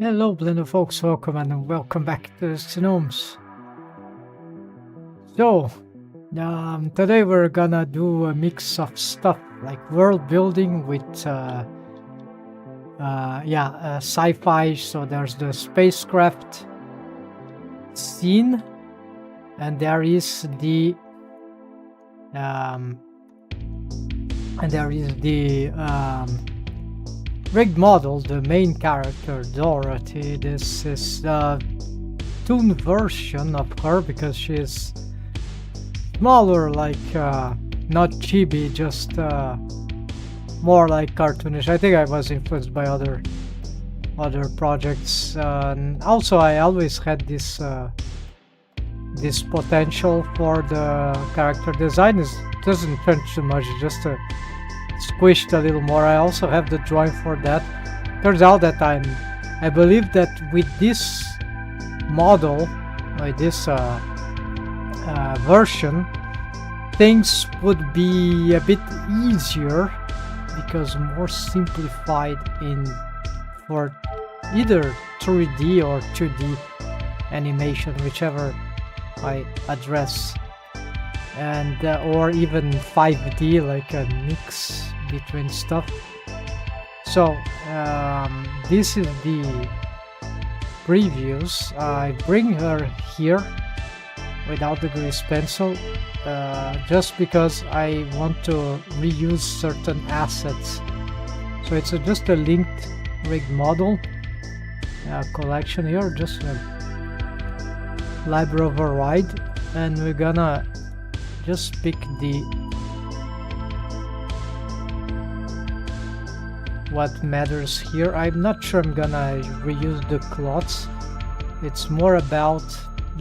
Hello, Blender folks, welcome and welcome back to Gnomes. So, today we're gonna do a mix of stuff like world building with, sci-fi. So there's the spacecraft scene, and there is the rigged model, the main character Dorothy. This is the Toon version of her because she's smaller, like not chibi, just more like cartoonish. I think I was influenced by other projects, and also I always had this this potential for the character design. It doesn't change too much, just squished a little more. I also have the drawing for that. Turns out that I believe that with this model, with this version, things would be a bit easier because more simplified for either 3D or 2D animation, whichever I address, and or even 5D, like a mix between stuff. So this is the previews. I bring her here without the grease pencil just because I want to reuse certain assets. So it's just a linked rigged model collection here, just a library override, and we're gonna just pick what matters here. I'm not sure I'm gonna reuse the cloths. It's more about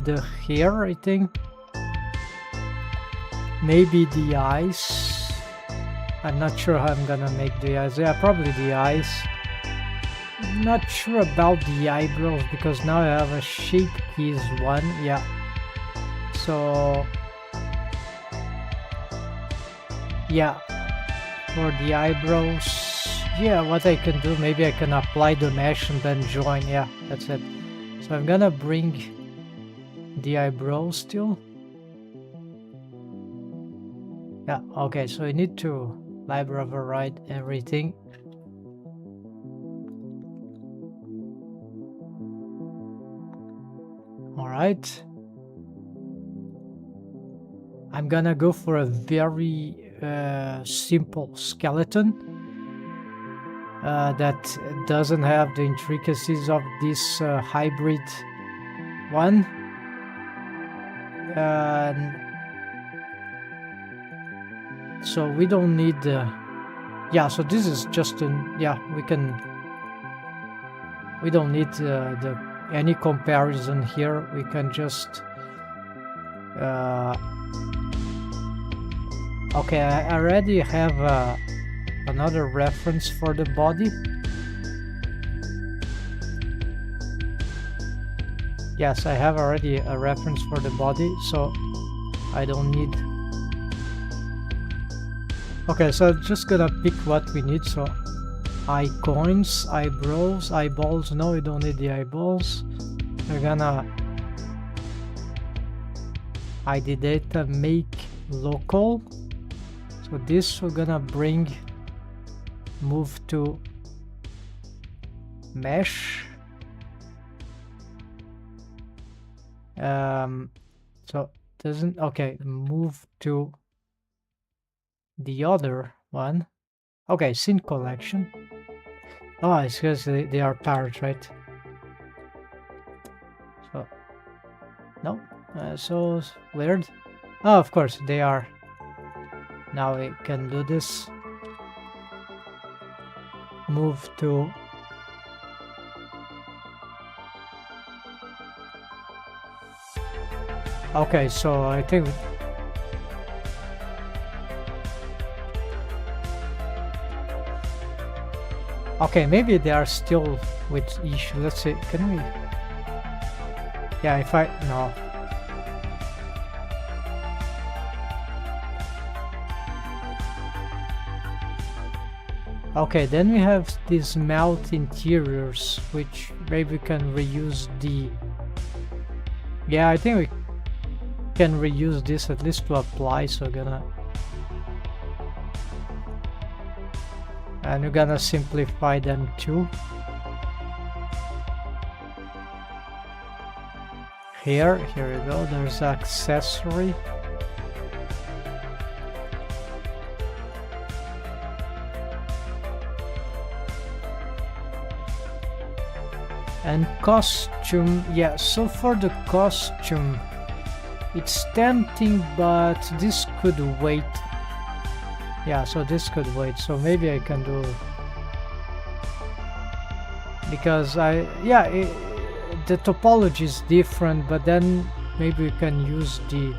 the hair, I think. Maybe the eyes. I'm not sure how I'm gonna make the eyes. Yeah, probably the eyes. Not sure about the eyebrows because now I have a shape keys one. Yeah. So yeah, for the eyebrows, yeah, what I can do, maybe I can apply the mesh and then join. Yeah, that's it. So I'm gonna bring the eyebrows still. Yeah, okay, so I need to library override everything. All right. I'm gonna go for a very simple skeleton that doesn't have the intricacies of this hybrid one. So we don't need yeah, so this is just we don't need any comparison here. We can just okay, I already have another reference for the body. Yes, I have already a reference for the body, so I don't need. Okay, so I'm just gonna pick what we need. So eye coins, eyebrows, eyeballs. No, we don't need the eyeballs. We're gonna ID data make local. So this we're gonna move to mesh. So doesn't, okay, move to the other one. Okay, scene collection. Oh, it's because they are paired, right? So no, so weird. Oh, of course they are. Now we can do this. Move to okay, so I think okay, maybe they are still with issue. Let's see, can we? Yeah, if I no. Okay, then we have these mouth interiors, which maybe we can reuse the... Yeah, I think we can reuse this at least to apply, so we're gonna... And we're gonna simplify them too. Here we go, there's accessory. And costume, yeah, so for the costume, it's tempting, but this could wait. Yeah, so this could wait, so maybe I can do... Because the topology is different, but then maybe we can use the...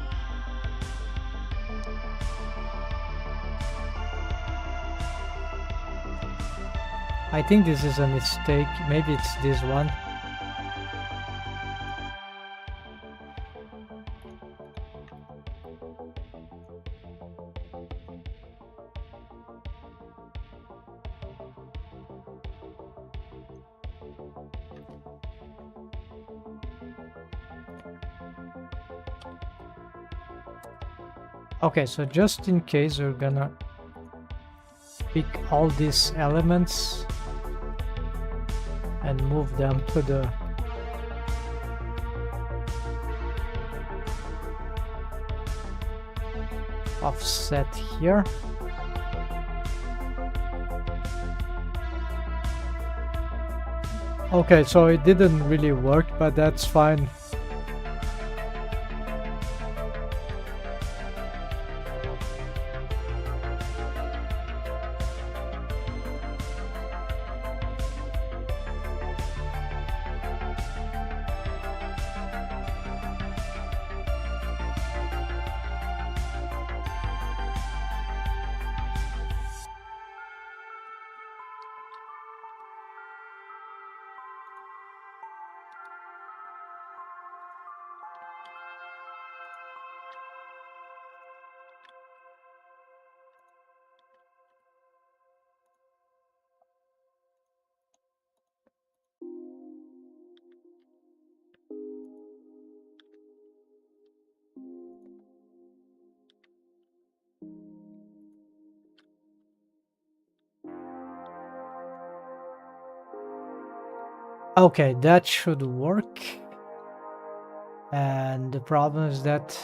I think this is a mistake, maybe it's this one. Okay, so just in case, we're gonna pick all these elements and move them to the offset here. Okay, so it didn't really work, but that's fine. Okay, that should work. And the problem is that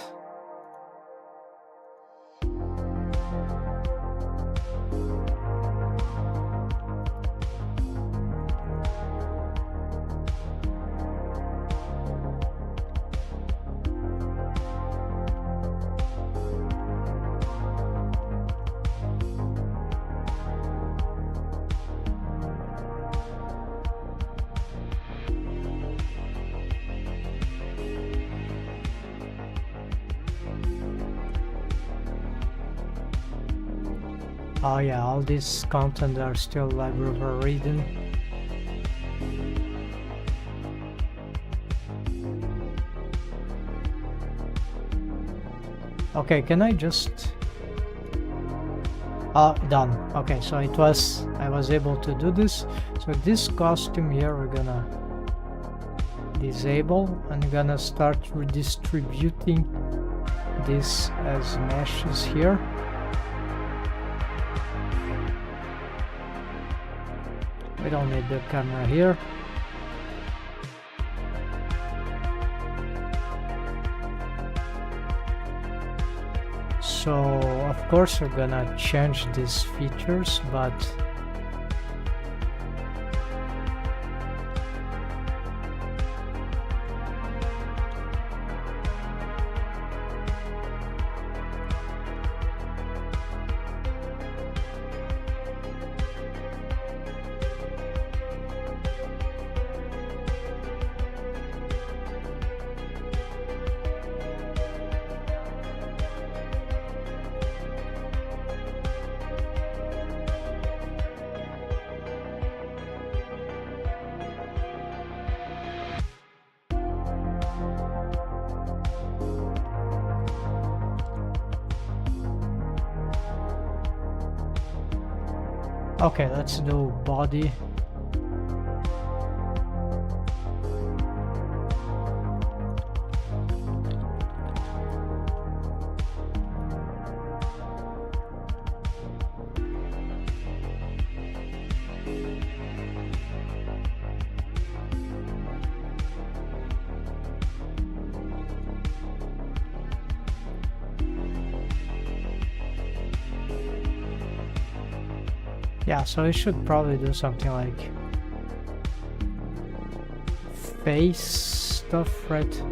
oh yeah, all these content are still library reading. Okay, can I just... done. Okay, so I was able to do this. So this costume here we're gonna disable, and we're gonna start redistributing this as meshes here. We don't need the camera here. So of course we're gonna change these features, but okay, let's do body. Yeah, so it should probably do something like face stuff, right?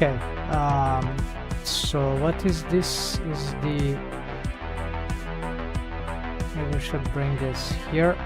Okay, so what is this? Is the... maybe we should bring this here.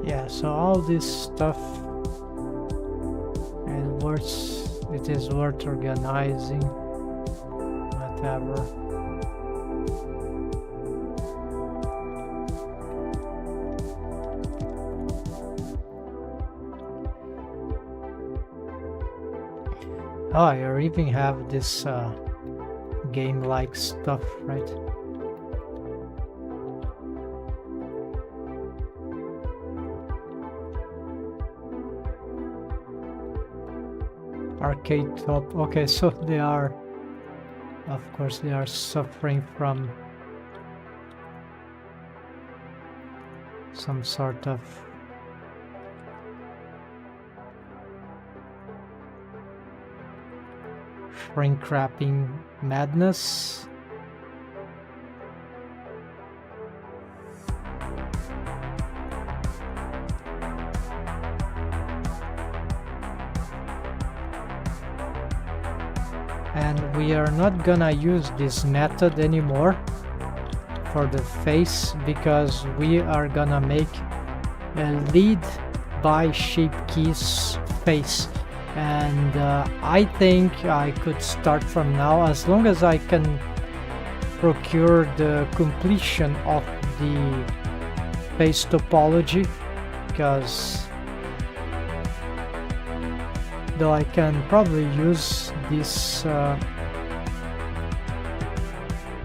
Yeah, so all this stuff, it is worth organizing, whatever. Oh, you even have this game-like stuff, right? Arcade top. Okay, so they are, of course, they are suffering from some sort of shrink-wrapping madness. And we are not gonna use this method anymore for the face, because we are gonna make a lead by shape keys face. And I think I could start from now, as long as I can procure the completion of the face topology, because though I can probably use these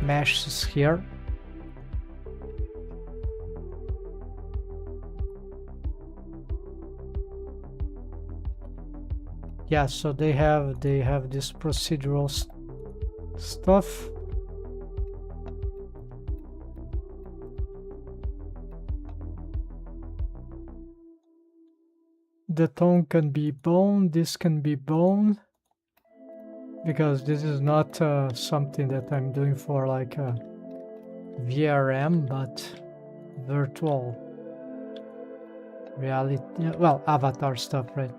meshes here. Yeah, so they have this procedural stuff. The tone can be bone, this can be bone, because this is not something that I'm doing for like a VRM, but virtual reality, well, avatar stuff, right?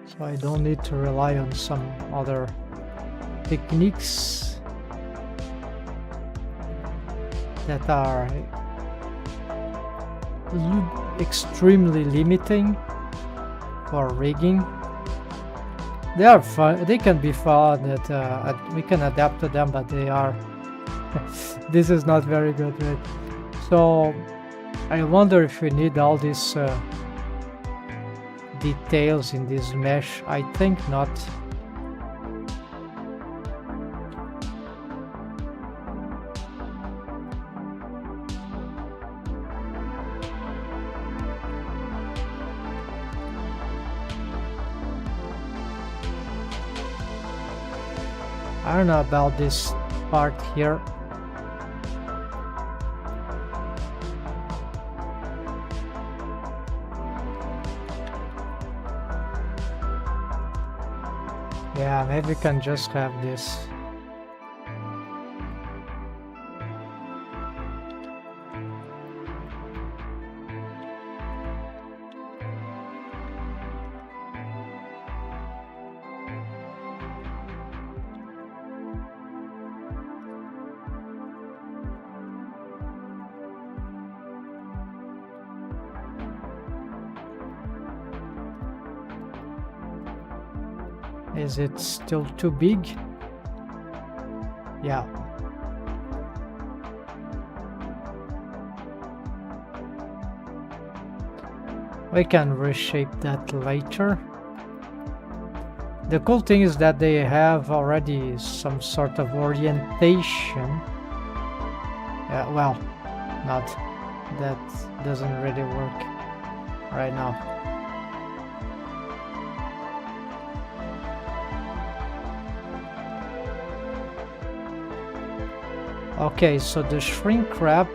So I don't need to rely on some other techniques that are extremely limiting for rigging. They are fun. They can be fun. That we can adapt to them, but they are. This is not very good, right? So I wonder if we need all these details in this mesh. I think not. I don't know about this part here. Yeah, maybe we can just have this. Is it still too big? Yeah. We can reshape that later. The cool thing is that they have already some sort of orientation. Well, not. That doesn't really work right now. Okay, so the shrink wrap.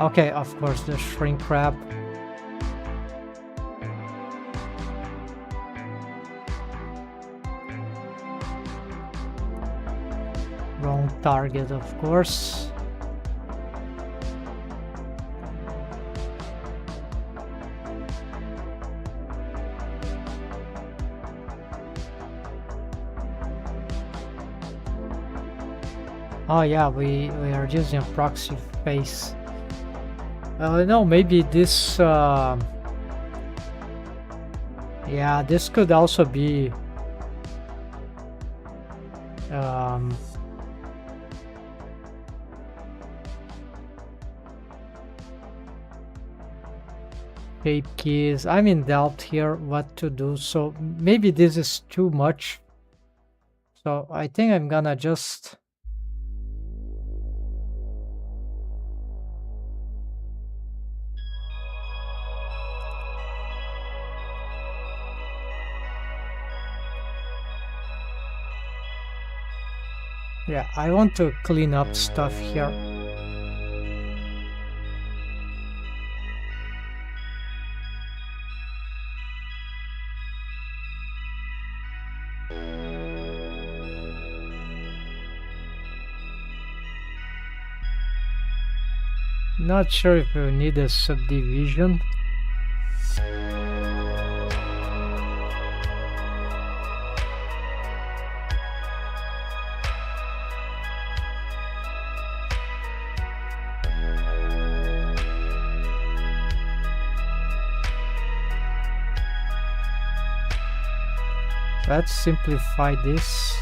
Okay, of course, the shrink wrap. Wrong target, of course. Oh yeah, we are using a proxy face. No, maybe this. Yeah, this could also be. Shape keys. I'm in doubt here what to do. So maybe this is too much. So I think I'm gonna just. Yeah, I want to clean up stuff here. Not sure if we need a subdivision. Let's simplify this.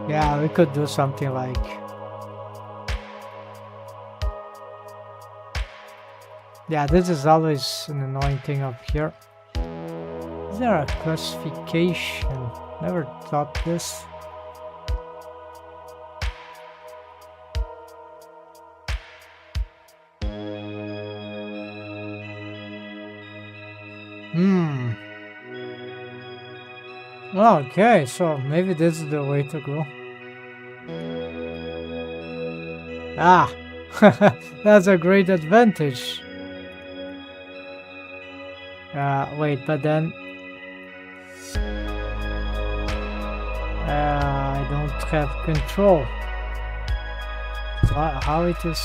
Yeah, we could do something like... Yeah, this is always an annoying thing up here. Is there a classification? Never thought this. Okay, so maybe this is the way to go. Ah, that's a great advantage. Wait, but then I don't have control. How it is?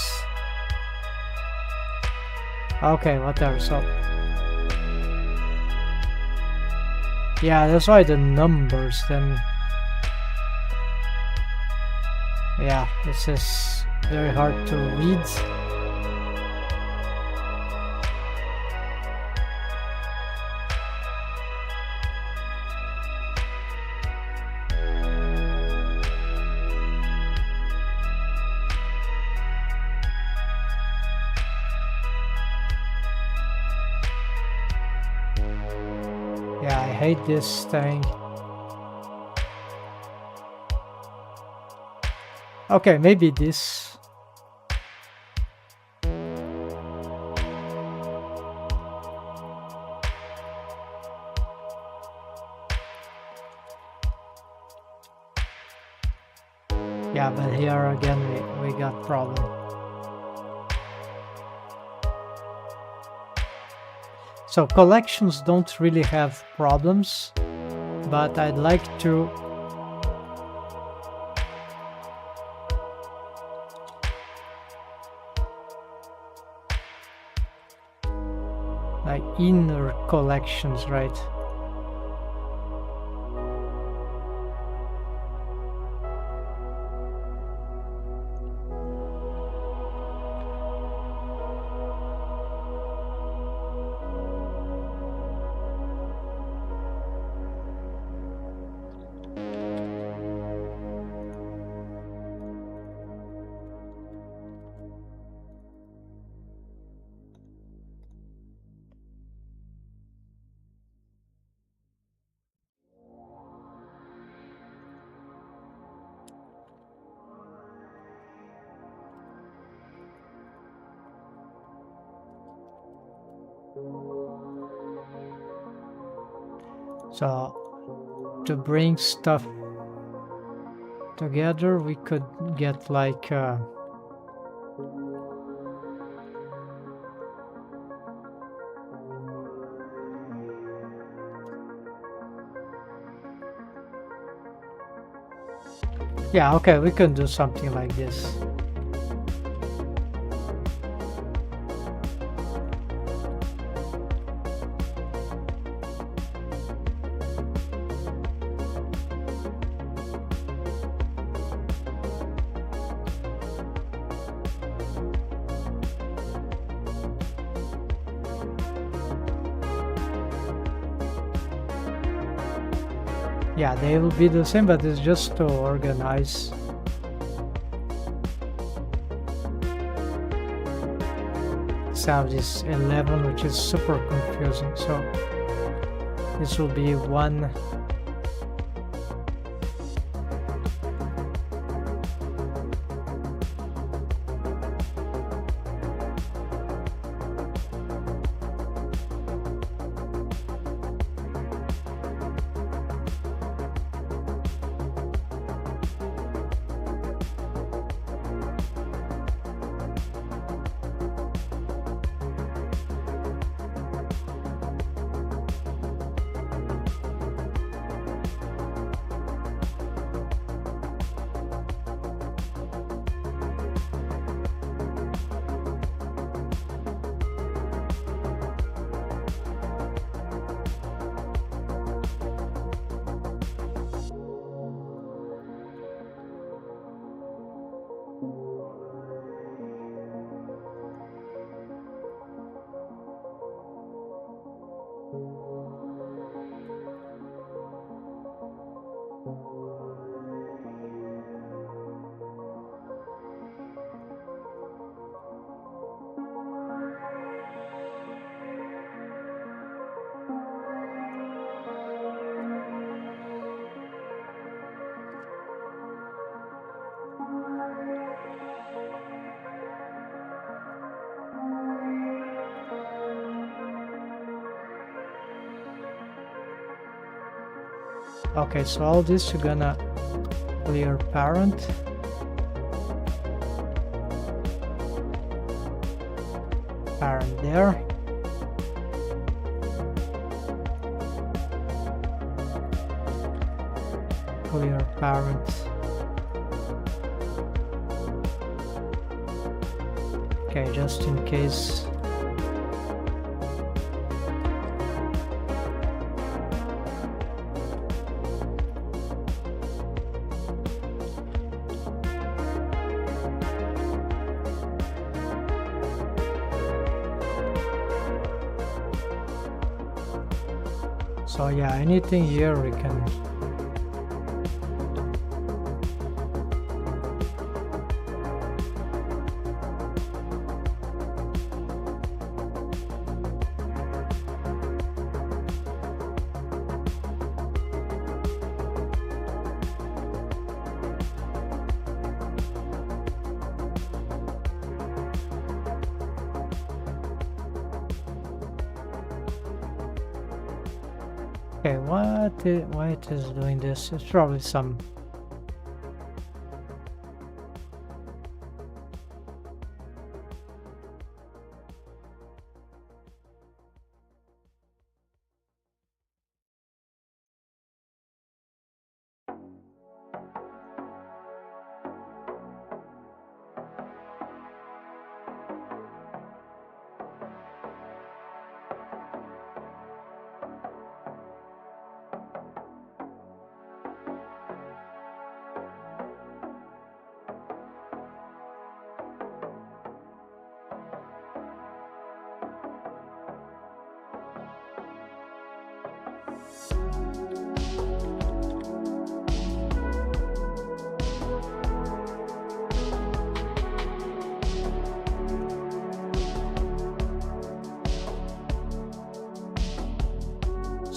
Okay, whatever. So yeah, that's why the numbers then. Yeah, this is very hard to read. Yeah, I hate this thing. Okay, maybe this. Yeah, but here again we got problem. So collections don't really have problems, but I'd like to like inner collections, right? So to bring stuff together, we could get like yeah, okay, we can do something like this. Yeah, they will be the same, but it's just to organize. Have this 11, which is super confusing. So this will be 1. Okay, so all this you're gonna clear parent. Parent there. Clear parent. Okay, just in case. So yeah, anything here we can okay, why it is doing this? It's probably some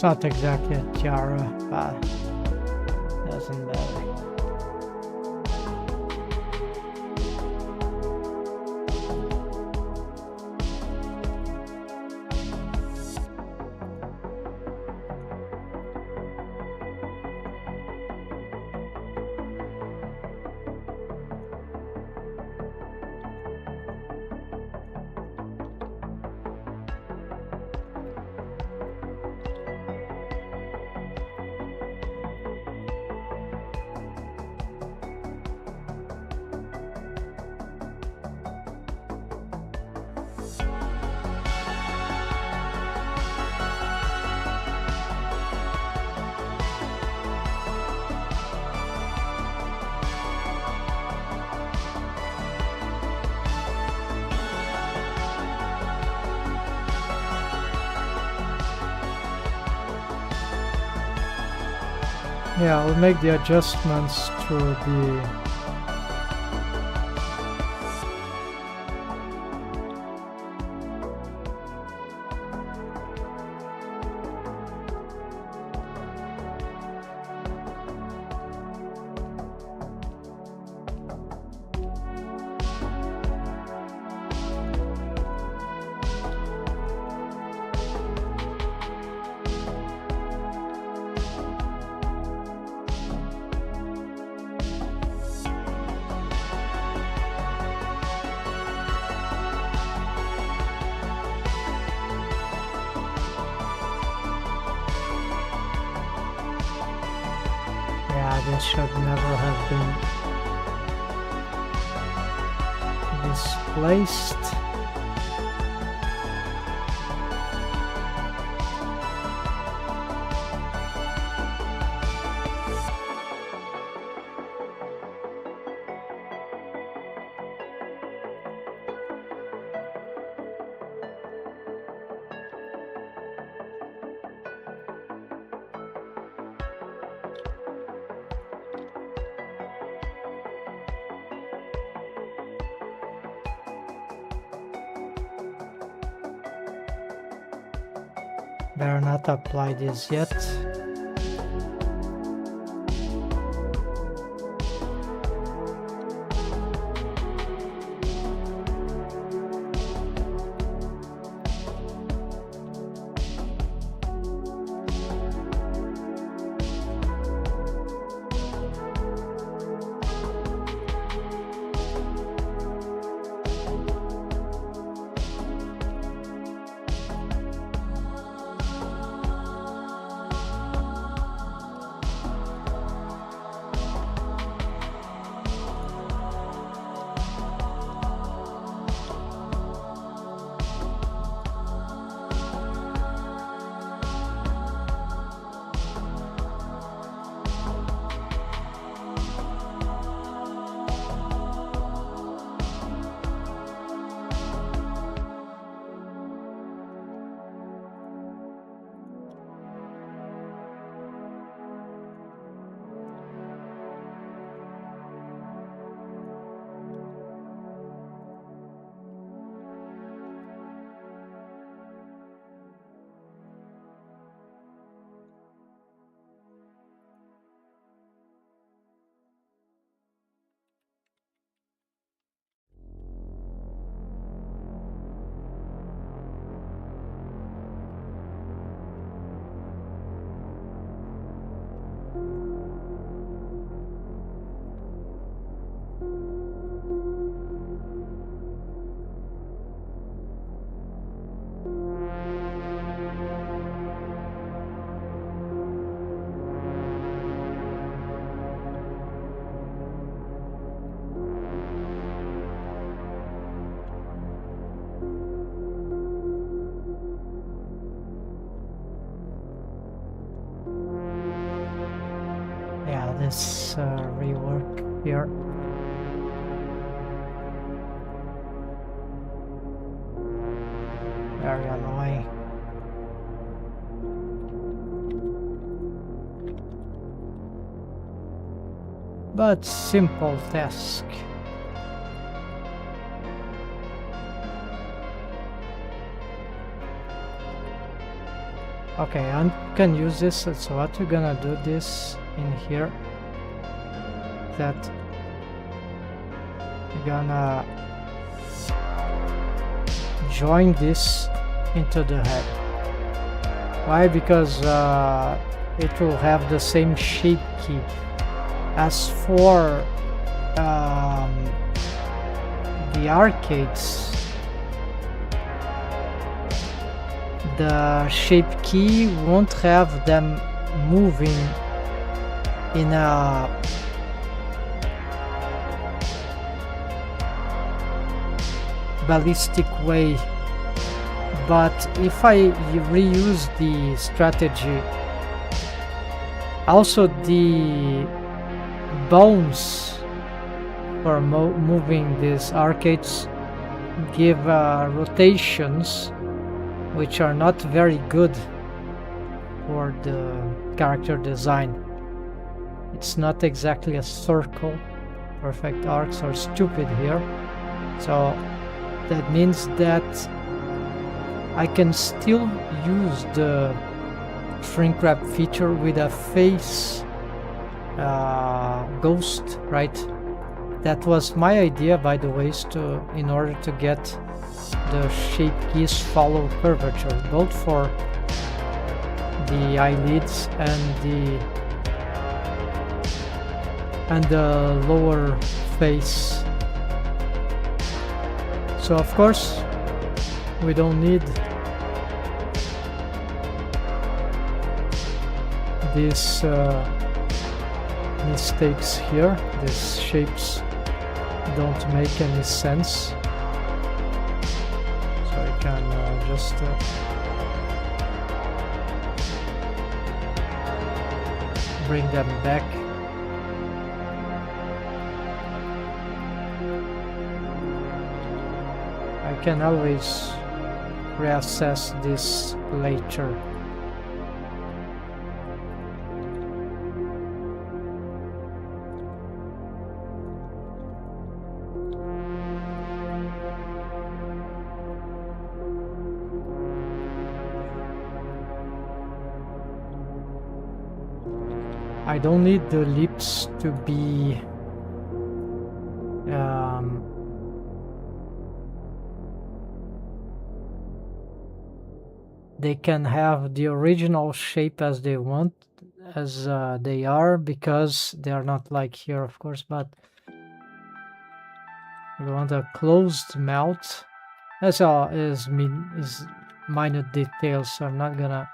it's not exactly a tiara, but doesn't matter. Yeah, I'll make the adjustments through the this should never have been displaced. Better not apply this yet. Yeah, this rework here. Very annoying. But simple task. Okay, I can use this. So what we're gonna do this in here, that we're gonna join this into the head. Why? Because it will have the same shape key. As for the arcades, the shape key won't have them moving in a ballistic way. But if I reuse the strategy, also the bones for moving these arcades give rotations which are not very good for the character design. It's not exactly a circle. Perfect arcs are stupid here. So that means that I can still use the shrink wrap feature with a face ghost, right? That was my idea, by the way, is in order to get the shape keys follow curvature, both for the eyelids and the lower face. So of course we don't need these mistakes here. These shapes don't make any sense, so I can just bring them back. I can always reassess this later. I don't need the lips to be they can have the original shape as they want, as they are, because they are not like here, of course, but we want a closed mouth. That's all is minute details, so I'm not gonna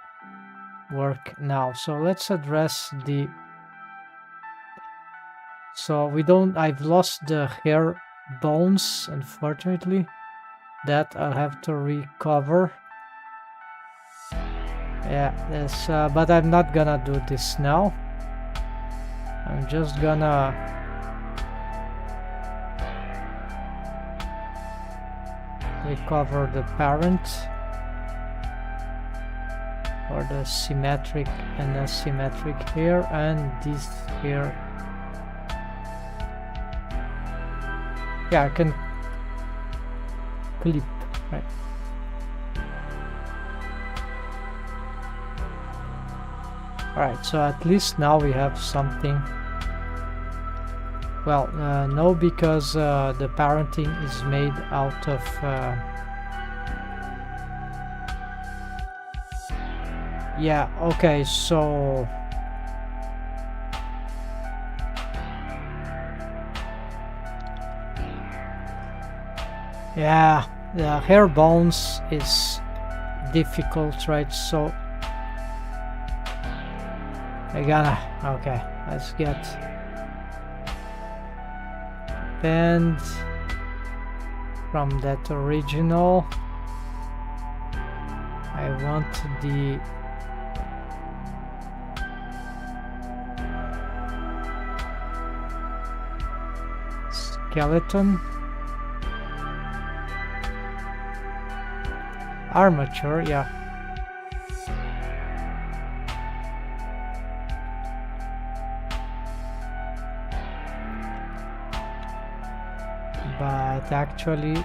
work now. So let's address the, so we don't, I've lost the hair bones, unfortunately. That I'll have to recover. Yeah, this, but I'm not gonna do this now. I'm just gonna recover the parent, or the symmetric and asymmetric hair, and this hair. Yeah, I can clip, right? Alright, so at least now we have something. Well, no, because the parenting is made out of yeah, okay, so yeah, the hair bones is difficult, right? So I gotta, okay, let's get and from that original I want the skeleton armature, yeah. But actually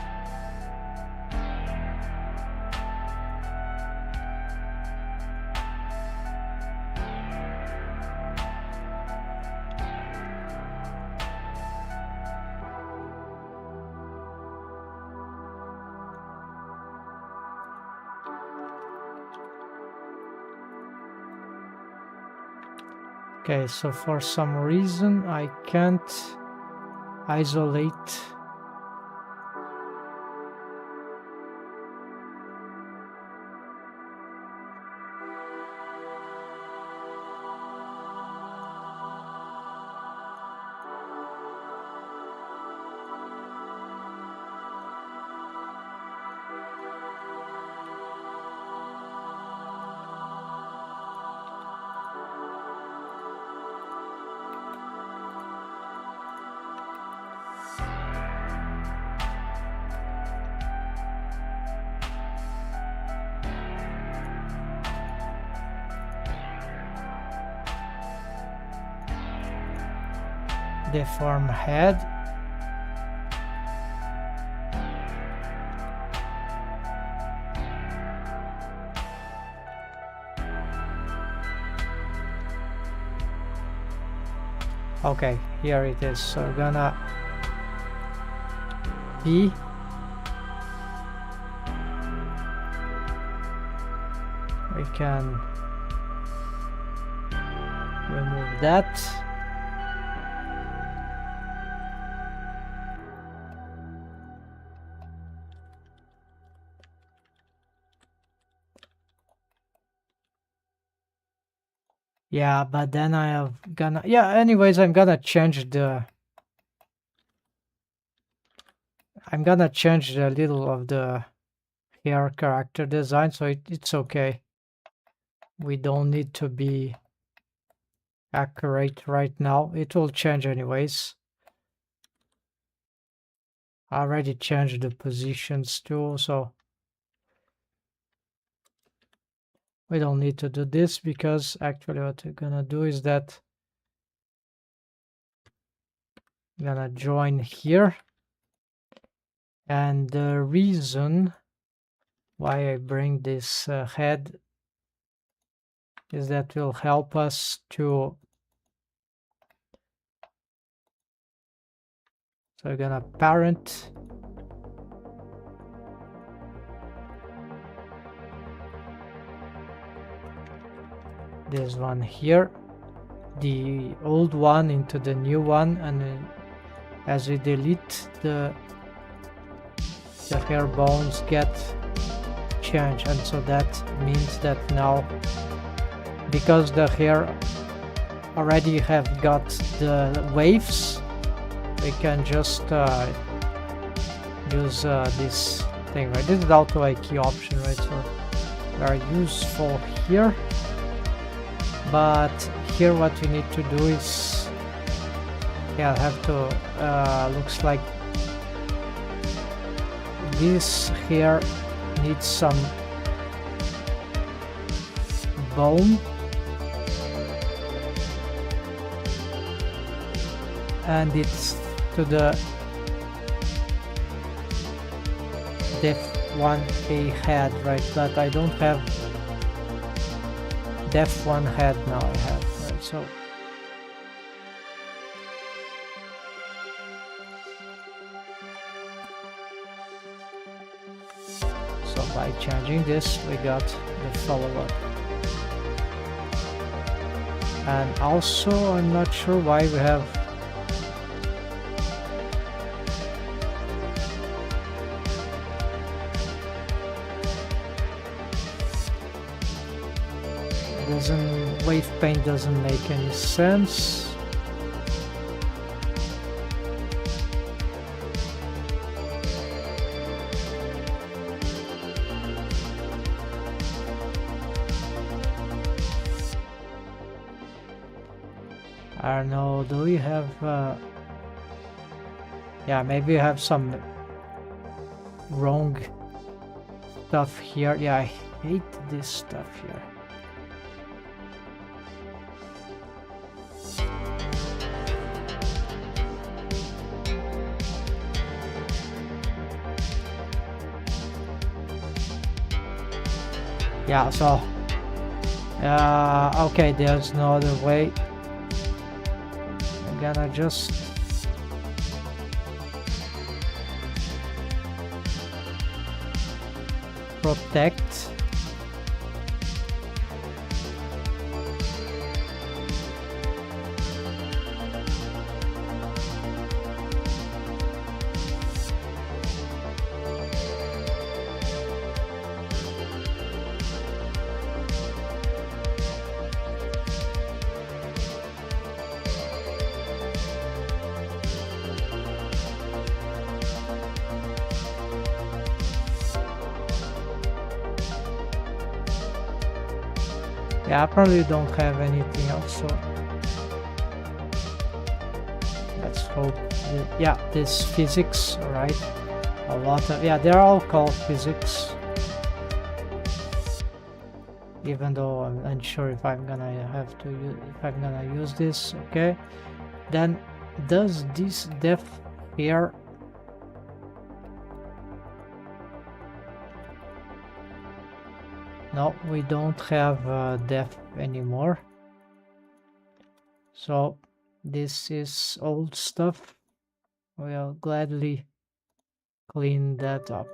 okay, so for some reason I can't isolate deform head. Okay, here it is. So we're gonna P we can remove that. Yeah, but then I have gonna, yeah, anyways, I'm gonna change the little of the hair character design, so it's okay. We don't need to be accurate right now. It will change anyways. I already changed the positions too, so we don't need to do this, because actually what we're gonna do is that I'm gonna join here. And the reason why I bring this head is that will help us to, so we're gonna parent this one here, the old one into the new one, and as we delete the hair bones get changed, and so that means that now, because the hair already have got the waves, we can just use this thing, right? This is auto IQ option, right? So very useful here. But here what we need to do is, yeah, have to looks like this here needs some bone, and it's to the def 1A head, right? But I don't have def 1 head now. I have, right? So by changing this, we got the follow-up. And also, I'm not sure why we have wave paint doesn't make any sense. I don't know, do we have yeah, maybe we have some wrong stuff here. Yeah, I hate this stuff here. Yeah, so okay, there's no other way. I'm gonna just protect. Yeah, I probably don't have anything else, so let's hope. Yeah, this physics, right? A lot of, yeah, they're all called physics. Even though I'm unsure if I'm gonna have to use, if I'm gonna use this. Okay, then does this depth here? No, we don't have depth anymore. So this is old stuff. We'll gladly clean that up.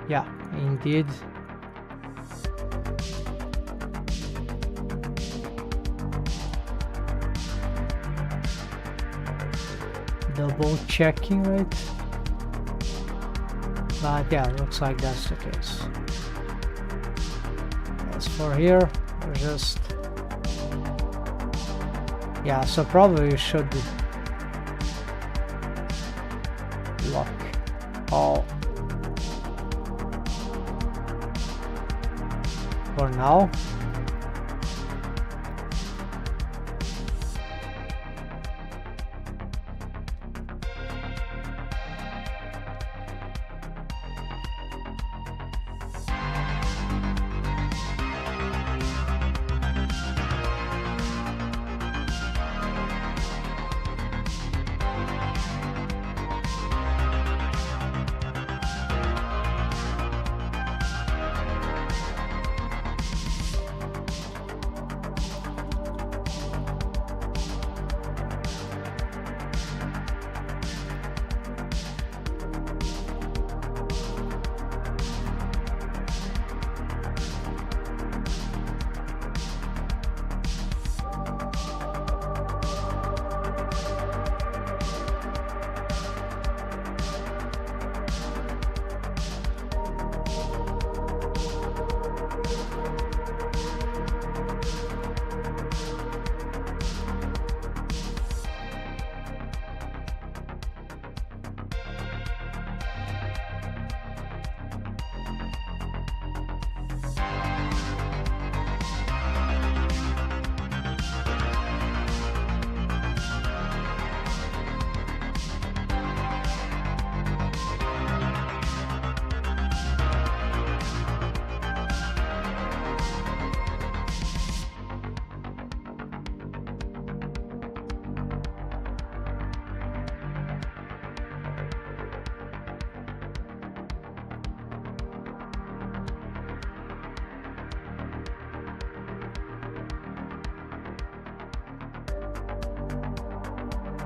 Yeah, indeed. Double checking, right? But yeah, looks like that's the case. As for here, we're just, yeah, so probably you should lock all for now.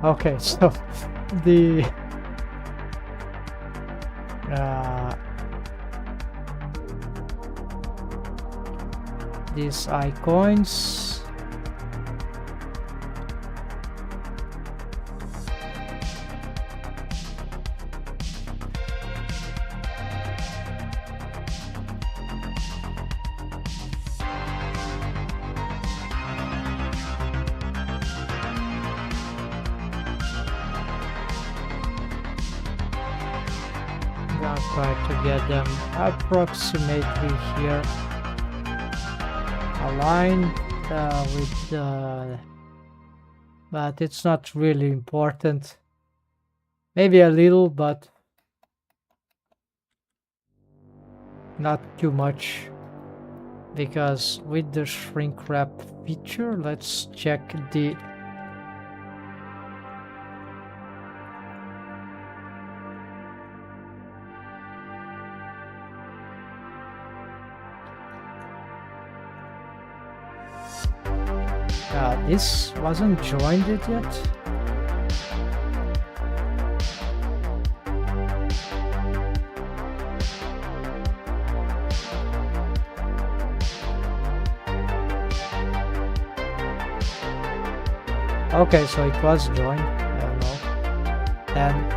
Okay, so the these icons, I'll try to get them approximately here, aligned with the... But it's not really important. Maybe a little, but not too much. Because with the shrink wrap feature, let's check the... this wasn't joined it yet. Okay, so it was joined. I don't know. Then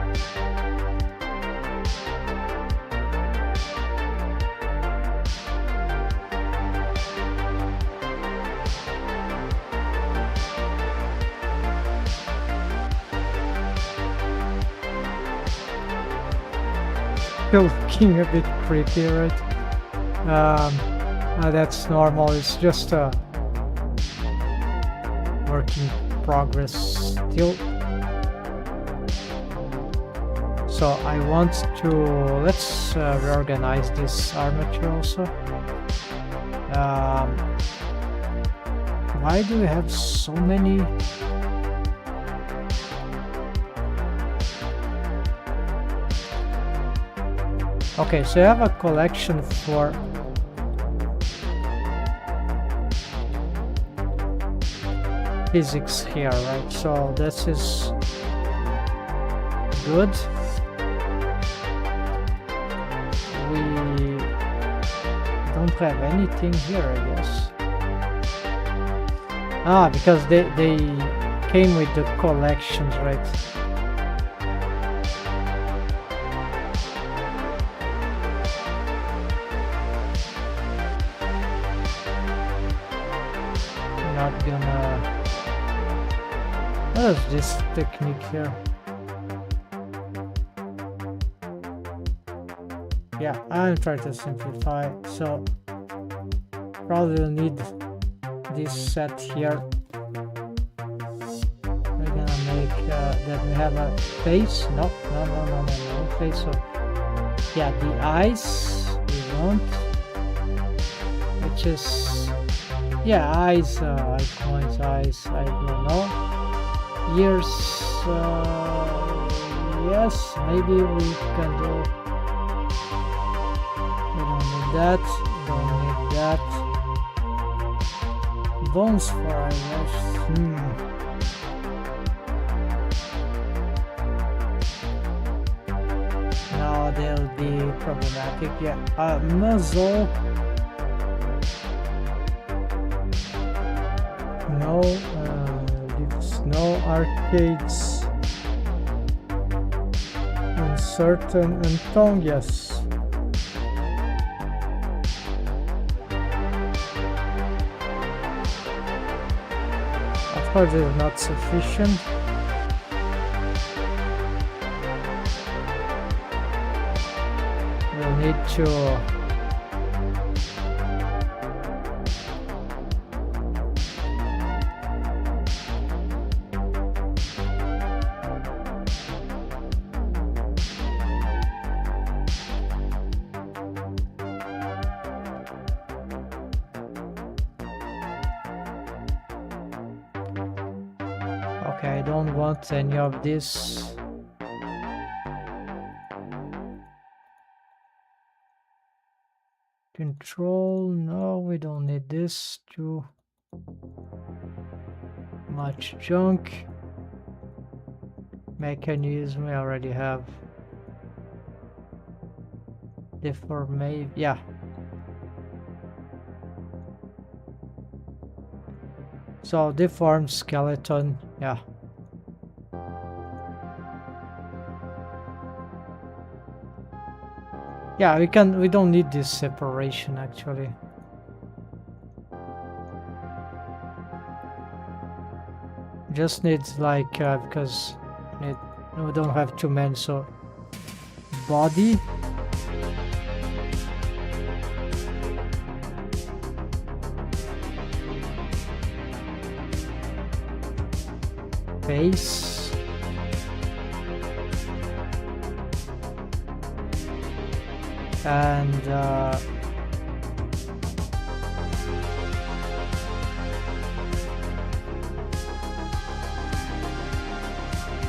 still looking a bit pretty, right? That's normal. It's just a work in progress still. So I want to... let's reorganize this armature also. Why do we have so many? Okay, so I have a collection for physics here, right? So this is good. We don't have anything here, I guess. Ah, because they came with the collections, right? Not gonna... what is this technique here? Yeah, I'm trying to simplify, so probably will need this set here. We're gonna make that we have a face. No face. So yeah, the eyes we want, which is, yeah, eyes, icons, eyes, I don't know. Ears, yes, maybe we can do. We don't need that, don't need that. Bones for eyes, No, they'll be problematic, yeah. Muzzle. No, no arcades. Uncertain and tongue, yes. Of course, it's not sufficient. We'll need to I don't want any of this. Control, no, we don't need this. Too much junk. Mechanism, we already have. Deformate, yeah. So deformed skeleton, yeah. Yeah, we don't need this separation actually. Just needs like, because we don't have too many, so body, face. And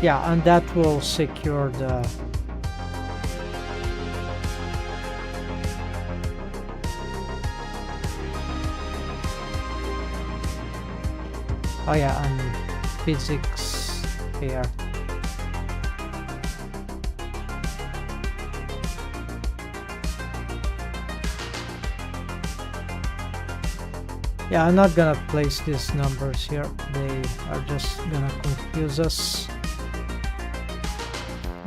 yeah, and that will secure the oh yeah, and physics here. Yeah, I'm not gonna place these numbers here. They are just gonna confuse us.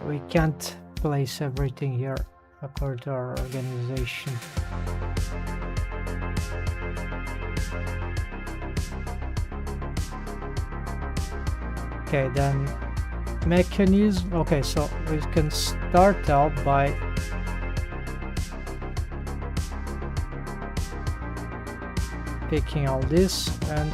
We can't place everything here according to our organization. Okay, then mechanism. Okay, so we can start out by picking all this and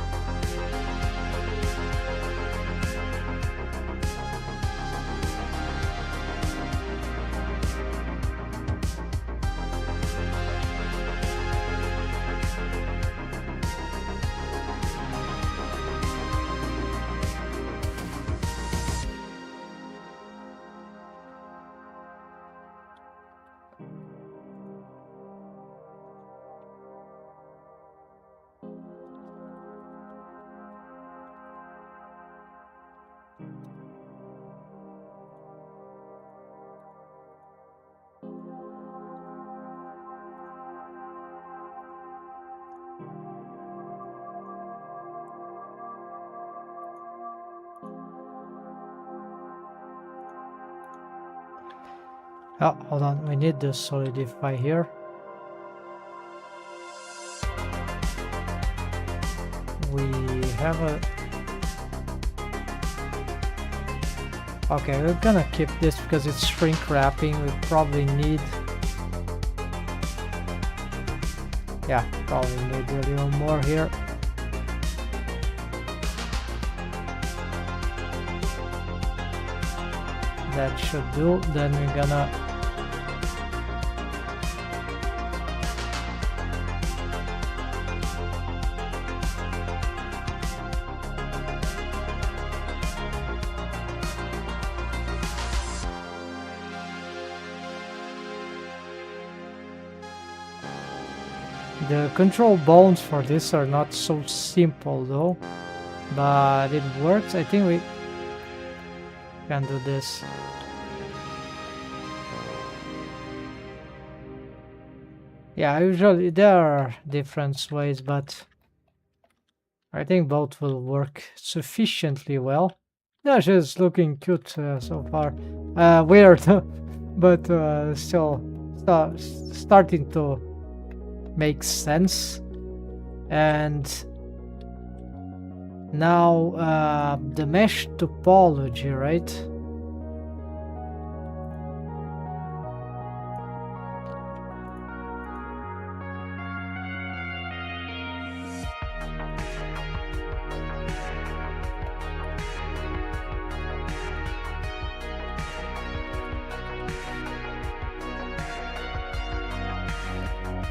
oh, hold on, we need to solidify here. We have a... Okay, we're gonna keep this because it's shrink wrapping. We probably need... Yeah, probably need a little more here. That should do. Then we're gonna... The control bones for this are not so simple though, but it works. I think we can do this. Yeah, usually there are different ways, but I think both will work sufficiently well. Yeah, she's looking cute so far. Weird, but still starting to make sense. And now the mesh topology, right?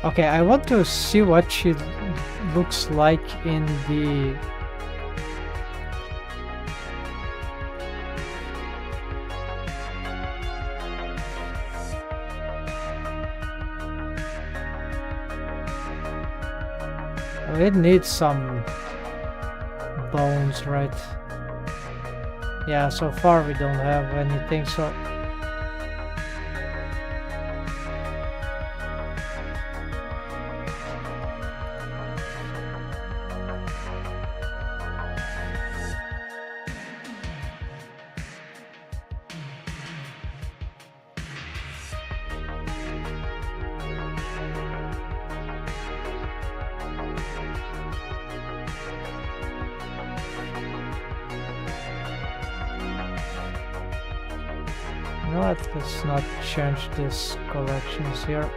Okay, I want to see what she looks like in the... It needs some bones, right? Yeah, so far we don't have anything, so... Let's not change these collections here.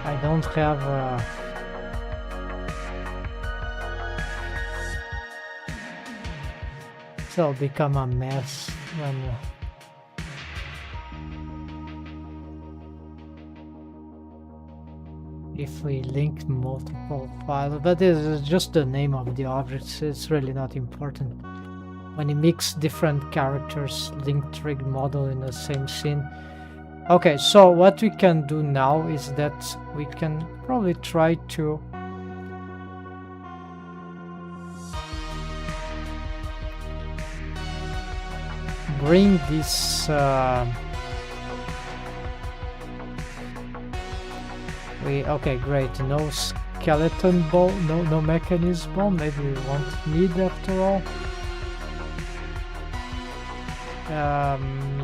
I don't have it'll become a mess when if we link multiple files, but this is just the name of the objects. It's really not important. When you mix different characters, link trig model in the same scene. Okay, so what we can do now is that we can probably try to bring this okay, great, no skeleton ball, no mechanism ball, maybe we won't need after all.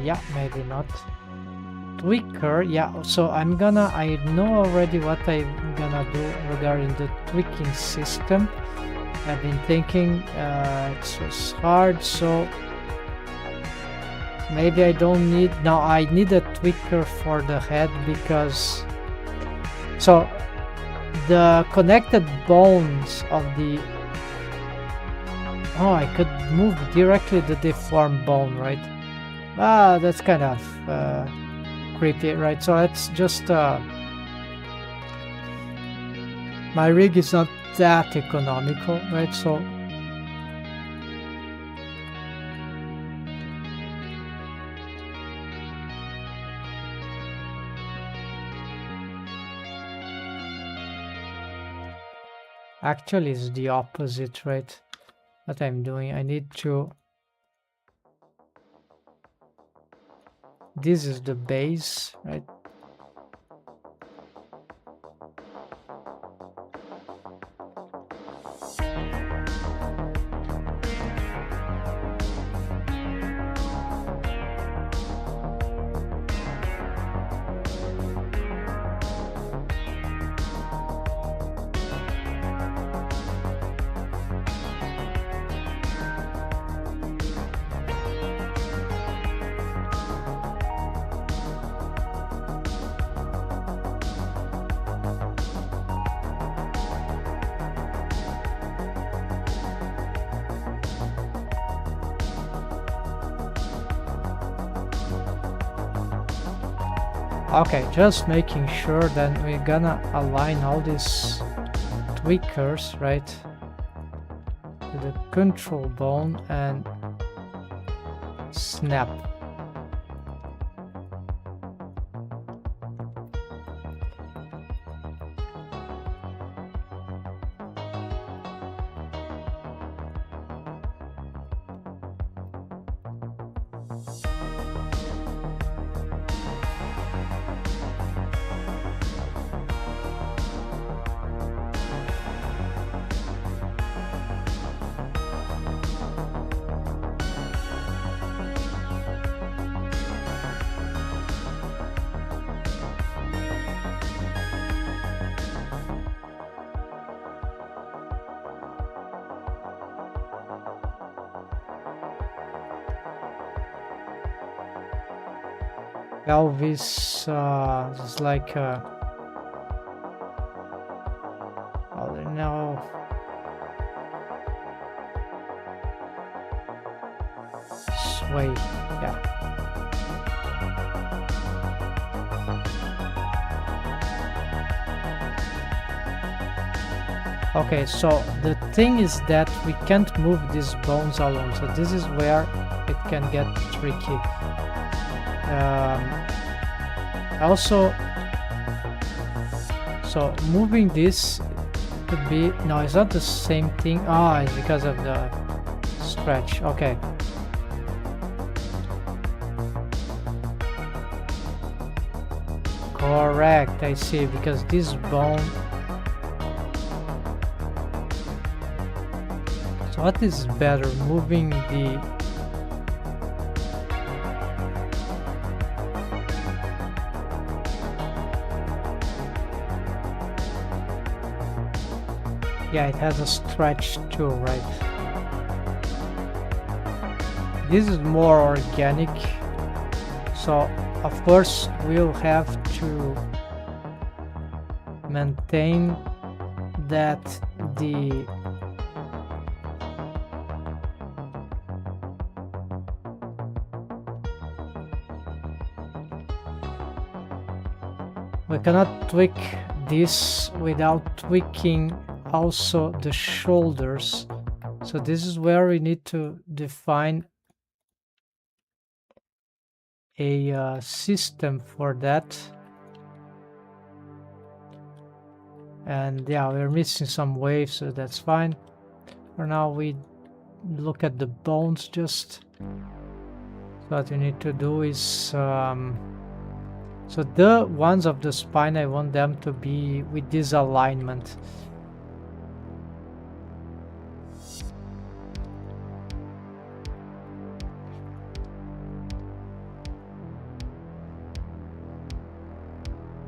Yeah, maybe not. Tweaker, yeah, so I know already what I'm gonna do regarding the tweaking system. I've been thinking it was hard, so maybe I don't need, now I need a tweaker for the head because, so the connected bones of the, oh, I could move directly the deformed bone, right? Ah, that's kind of creepy, right? So that's just my rig is not that economical, right? So actually it's the opposite, right? What I'm doing, I need to, this is the base, right? Okay, just making sure that we're gonna align all these tweakers, right, to the control bone and snap. Elvis is like oh no, sway, yeah. Okay, so the thing is that we can't move these bones alone, so this is where it can get tricky. Also, so moving this could be, no, it's not the same thing. Ah, it's because of the stretch. Okay. Correct, I see, because this bone. So what is better, moving the yeah, it has a stretch too, right? This is more organic, so of course we'll have to maintain that we cannot tweak this without tweaking also the shoulders. So this is where we need to define a system for that. And yeah, we're missing some waves, so that's fine. For now, we look at the bones just. So what we need to do is, so the ones of the spine, I want them to be with this alignment.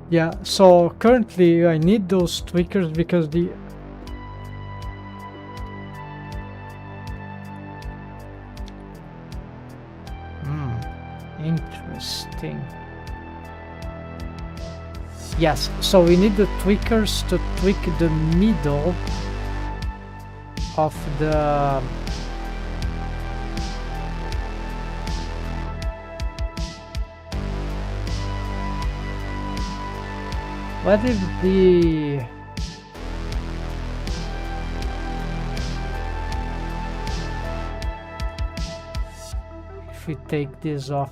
Yeah, so currently I need those tweakers because the interesting. Yes, so we need the tweakers to tweak the middle of the what if the if we take this off?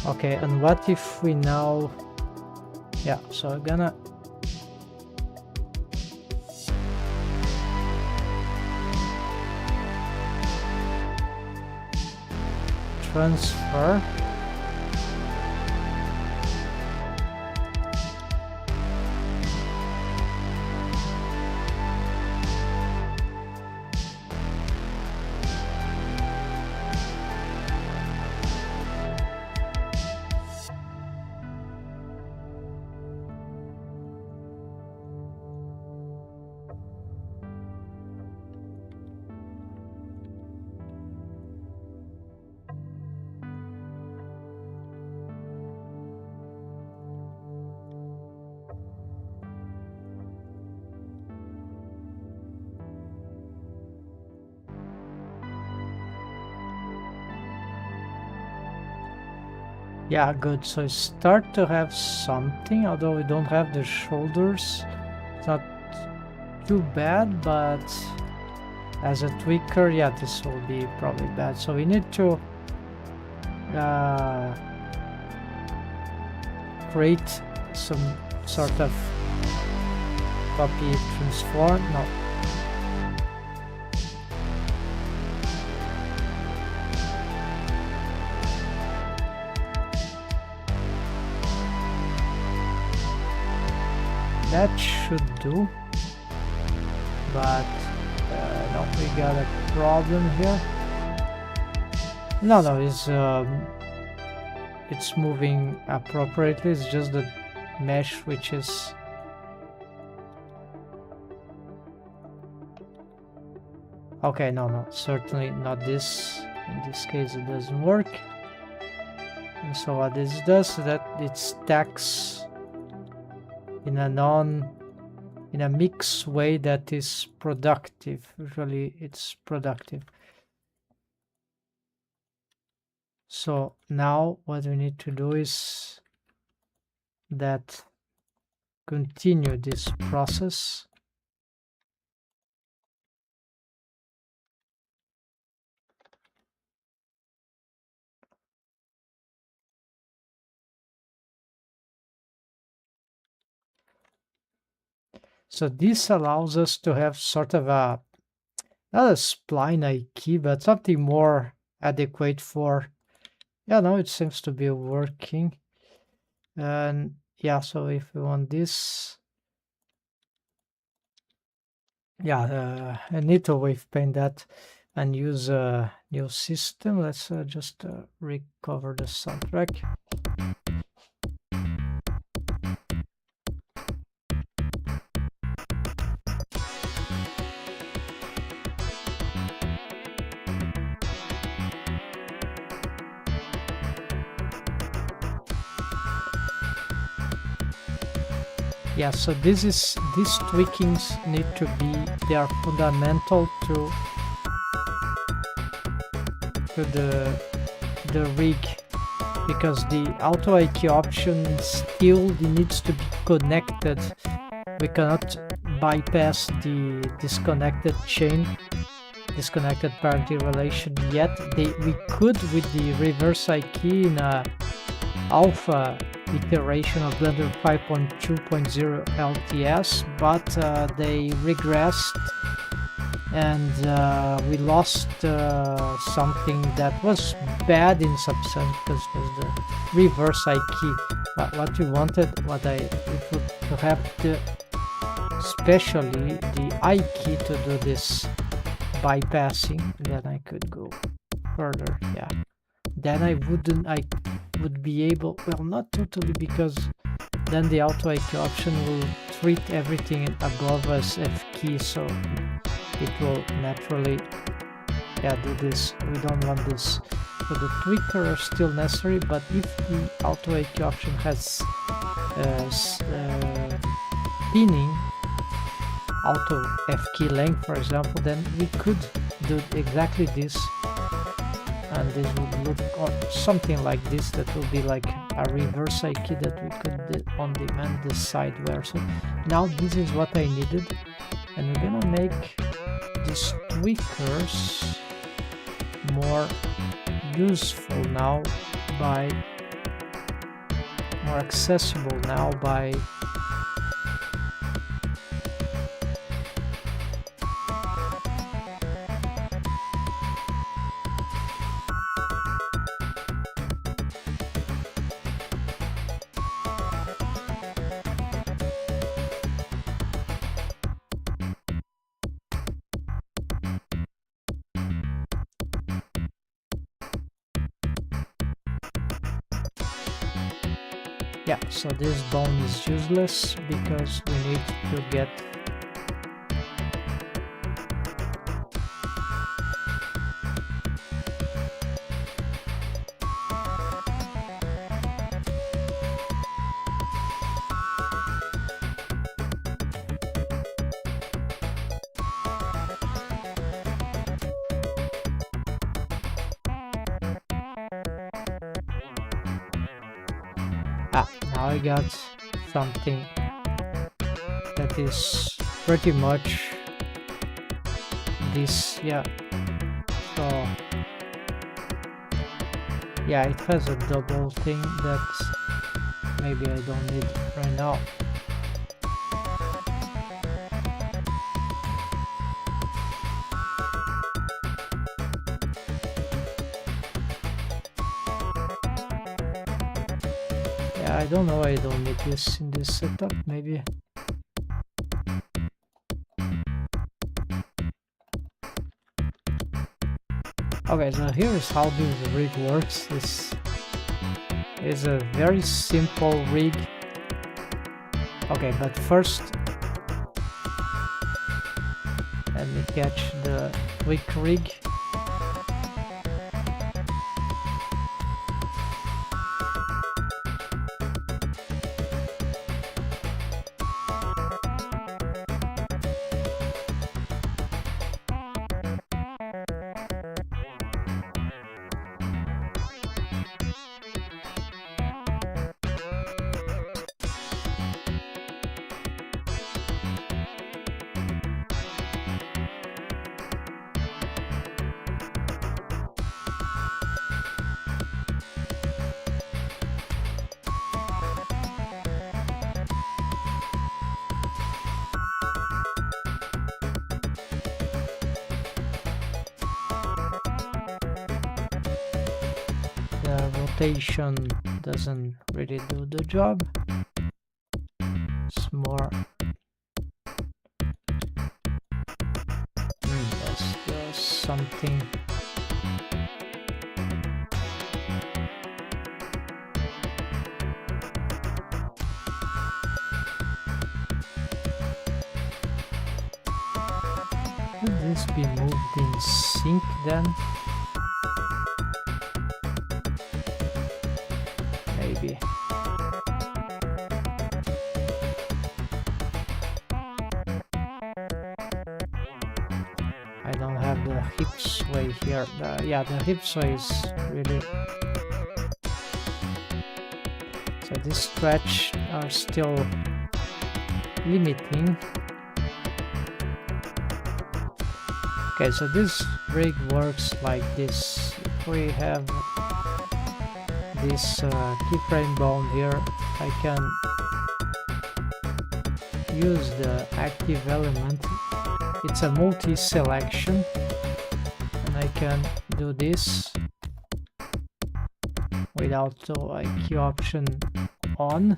Okay, and what if we now, yeah, so I'm gonna transfer. Yeah, good. So start to have something, although we don't have the shoulders. It's not too bad, but as a tweaker, yeah, this will be probably bad. So we need to create some sort of copy transform. No. That should do, but no, we got a problem here. No, it's moving appropriately. It's just the mesh which is okay. No, certainly not this. In this case, it doesn't work. And so what this does is that it stacks in a mixed way that is productive. Usually it's productive. So now what we need to do is that continue this process. So this allows us to have sort of a not a spline key, but something more adequate for. Yeah, now it seems to be working. And yeah, so if we want this, yeah, I need to wave paint that and use a new system. Let's just recover the soundtrack. Yeah, so these tweakings need to be, they are fundamental to the rig, because the auto IQ option still needs to be connected. We cannot bypass the disconnected parity relation yet. We could with the reverse IQ in a alpha iteration of Blender 5.2.0 LTS, but they regressed, and we lost something that was bad in some sense, because the reverse IQ. What we wanted, to have especially the I key to do this bypassing, then I could go further. Yeah, then I would be able, well, not totally, because then the auto IQ option will treat everything above as F key, so it will naturally, yeah, do this. We don't want this. So the tweaker are still necessary, but if the auto IQ option has pinning auto F key length, for example, then we could do exactly this, and this would look something like this. That will be like a reverse IQ that we could do on demand, the sideware. So now this is what I needed, and we're gonna make these tweakers more useful now, by more accessible now by yeah, so this bone is useless because we need to get now I got something that is pretty much this. Yeah, so yeah, it has a double thing that maybe I don't need right now. I don't know, I don't need this in this setup, maybe. Okay, so here is how this rig works. This is a very simple rig. Okay, but first let me catch the quick rig. rotation doesn't really do the job. It's more let's do something. Could this be moved in sync then? Maybe. I don't have the hip sway here. Yeah, the hip sway is really... So this stretch are still limiting. Okay, so this rig works like this. If we have this keyframe bone here, I can use the active element. It's a multi-selection, and I can do this without the IQ option on.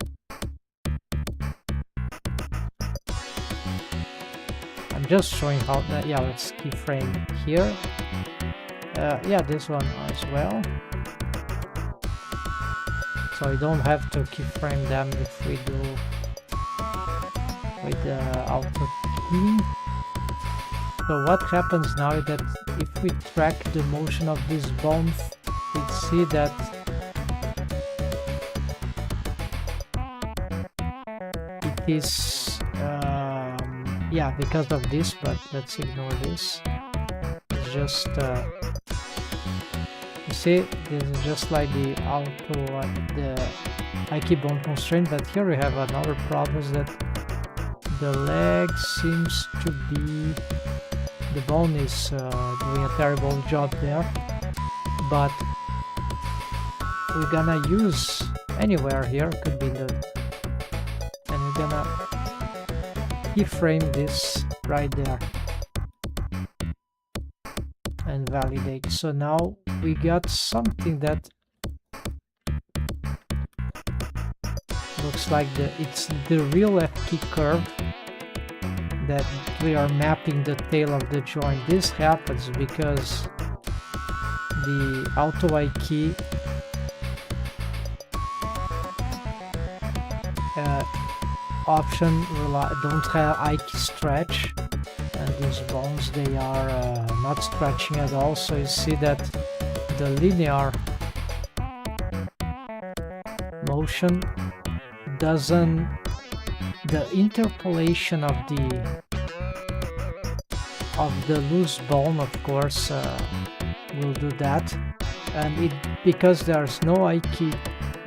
I'm just showing how that, yeah, let's keyframe here. Yeah, this one as well. So we don't have to keyframe them if we do with the auto key. So what happens now is that if we track the motion of this bone, we see that it is yeah, because of this, but let's ignore this. It's just you see, this is just like the auto the IQ bone constraint, but here we have another problem, is that the leg seems to be, the bone is doing a terrible job there, but we're gonna use anywhere here, could be the, and we're gonna keyframe this right there and validate. So now we got something that looks like it's the real F-key curve that we are mapping the tail of the joint. This happens because the auto I key option don't have I key stretch, and these bones, they are not stretching at all. So you see that the linear motion doesn't, the interpolation of the loose bone, of course, will do that, and it, because there's no I key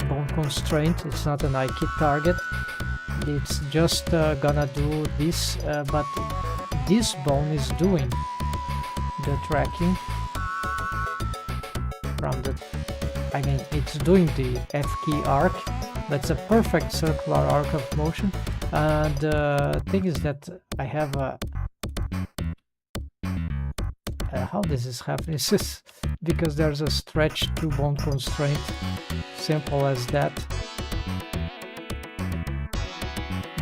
bone constraint, it's not an I key target, it's just gonna do this, but this bone is doing the tracking from the, I mean, it's doing the F key arc. That's a perfect circular arc of motion. And the thing is that I have a how this is happening? This is because there's a stretch to bone constraint, simple as that.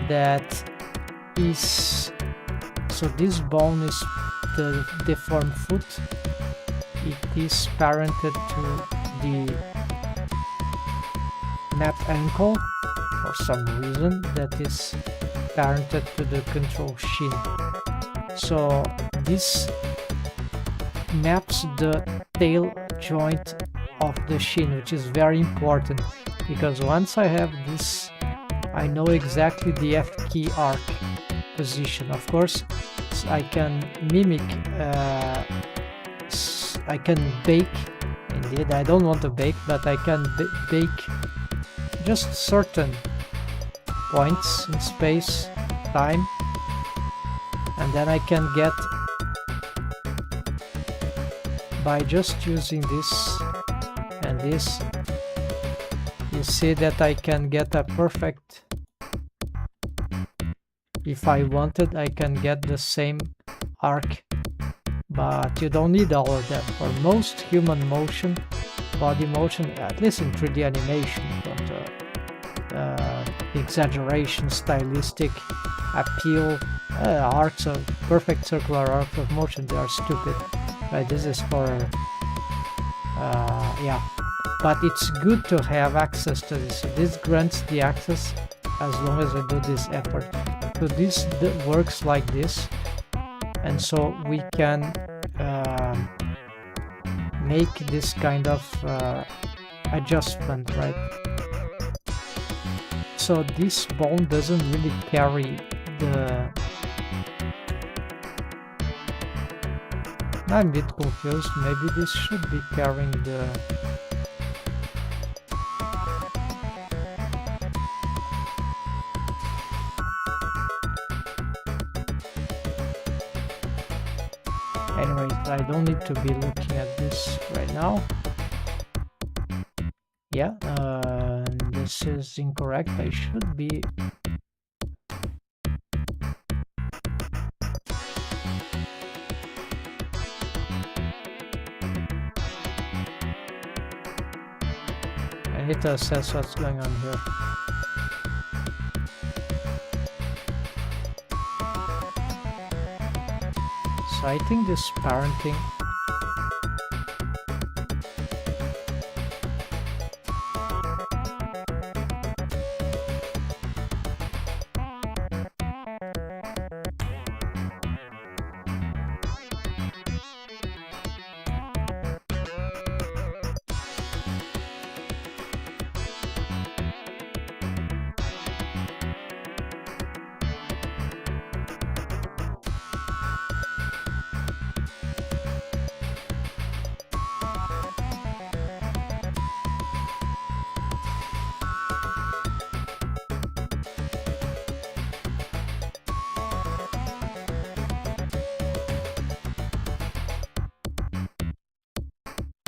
That is, so this bone is the deformed foot. It is parented to the mapped ankle for some reason, that is parented to the control shin. So this maps the tail joint of the shin, which is very important, because once I have this, I know exactly the F key arc position. Of course, I can mimic, I can bake, indeed, I don't want to bake, but I can bake just certain points in space, time, and then I can get, by just using this and this, you see that I can get a perfect, if I wanted, I can get the same arc, but you don't need all of that. For most human motion, body motion, at least in 3D animation, but exaggeration, stylistic appeal, arcs of perfect circular arcs of motion, they are stupid, right? This is for yeah, but it's good to have access to this. So this grants the access as long as I do this effort. So this works like this, and so we can make this kind of adjustment, right? So this bone doesn't really carry the... I'm a bit confused. Maybe this should be carrying the... Anyways, I don't need to be looking at this right now. Yeah, this is incorrect. I should be... I need to assess what's going on here. So I think this parenting...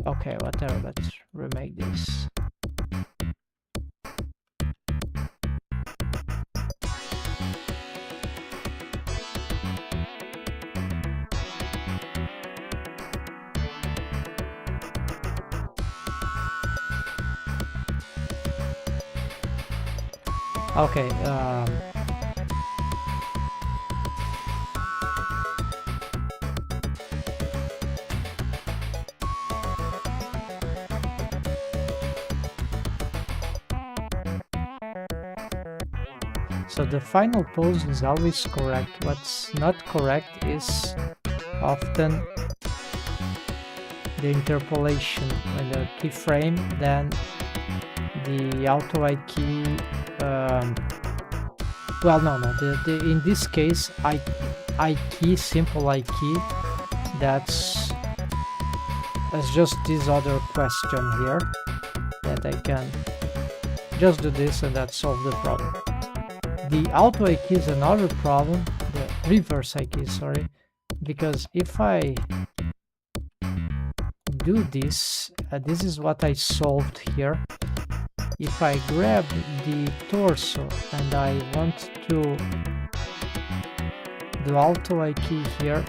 Okay, whatever, let's remake this. Okay, so the final pose is always correct. What's not correct is often the interpolation when the keyframe, then the auto I key. Well, no, in this case, I key, simple I key. That's just this other question here that I can just do this and that solve the problem. The auto I key is another problem, the reverse I key, sorry, because if I do this, this is what I solved here. If I grab the torso and I want to do auto I key here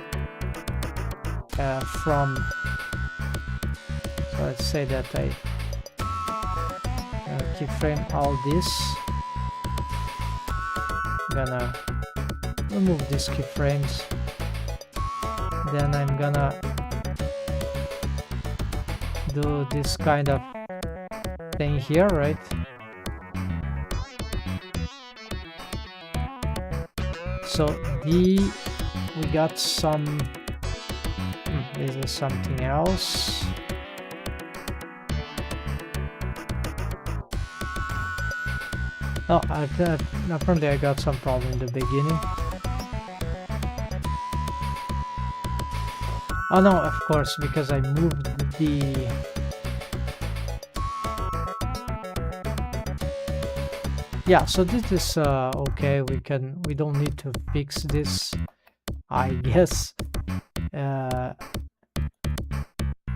from, so let's say that I keyframe all this. I'm gonna remove these keyframes, then I'm gonna do this kind of thing here, right? So we got some, this is something else. Oh, apparently I got some problem in the beginning. Oh no, of course, because I moved the... Yeah, so this is okay, we don't need to fix this, I guess.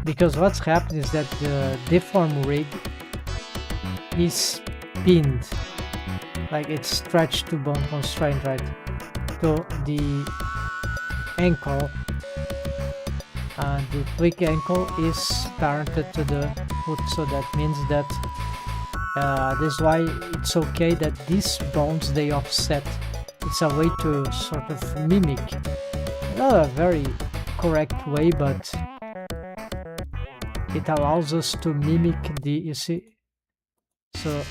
Because what's happened is that the deform rig is pinned. Like it's stretched to bone constraint, right? To the ankle. and the tweak ankle is parented to the foot, so that means that this is why it's okay that these bones they offset. It's a way to sort of mimic, not a very correct way, but it allows us to mimic the, you see, so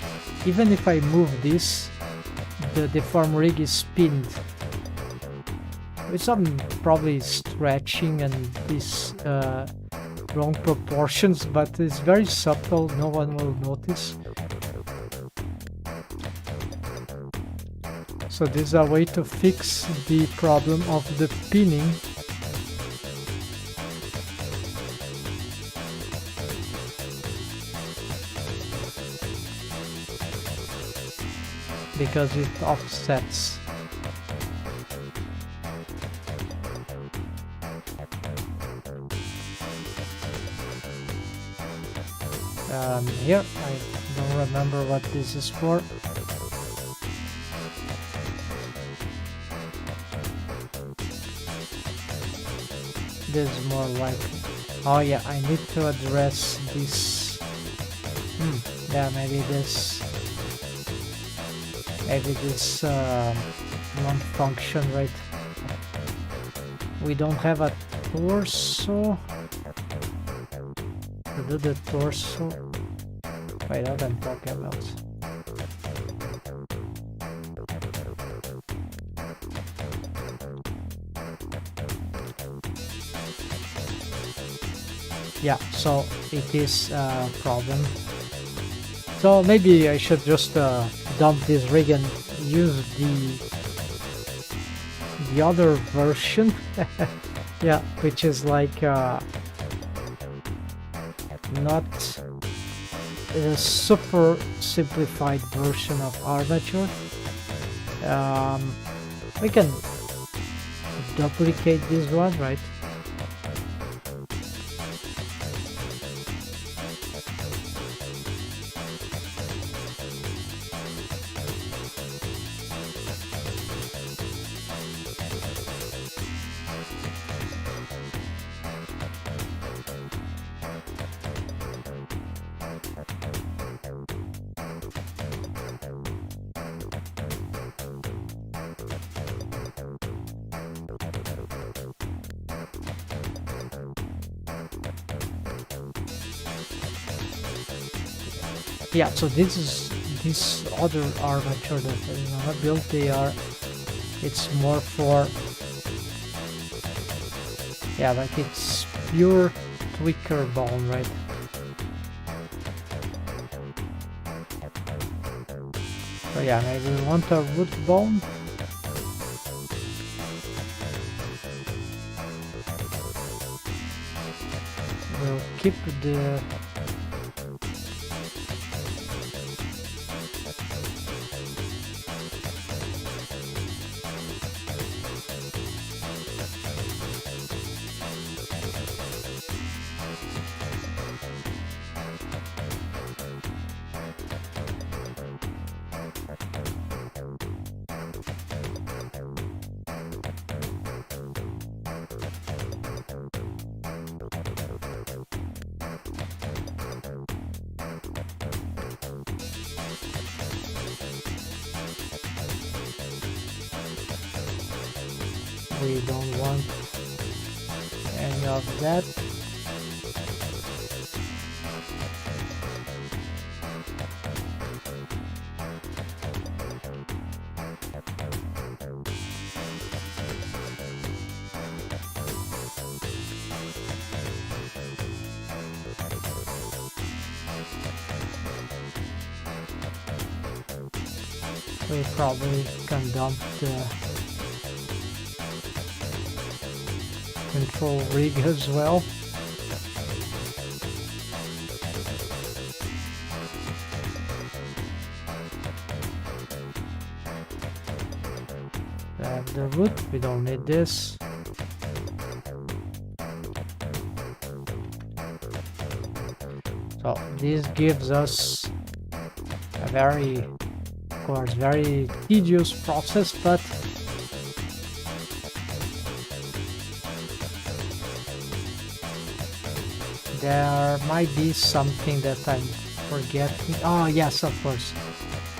even if I move this, the deform rig is pinned with some probably stretching and this wrong proportions, but it's very subtle, no one will notice. So this is a way to fix the problem of the pinning. Because it offsets. Here, I don't remember what this is for. This is more like, oh yeah, I need to address this. Yeah, maybe this won't function right. We don't have a torso to do the torso. Wait, what I'm talking about. Yeah, so it is a problem. So maybe I should just dump this rig and use the other version. Yeah, which is like not a super simplified version of armature. We can duplicate this one, right? Yeah, so this other armature that I wanna build, it's more for, yeah, like it's pure tweaker bone, right? So yeah, maybe we want a root bone. We'll keep the we don't want any of that. We probably can dump the control rig as well. The root, we don't need this. So this gives us a very, of course, very tedious process, but there might be something that I'm forgetting. Oh yes, of course.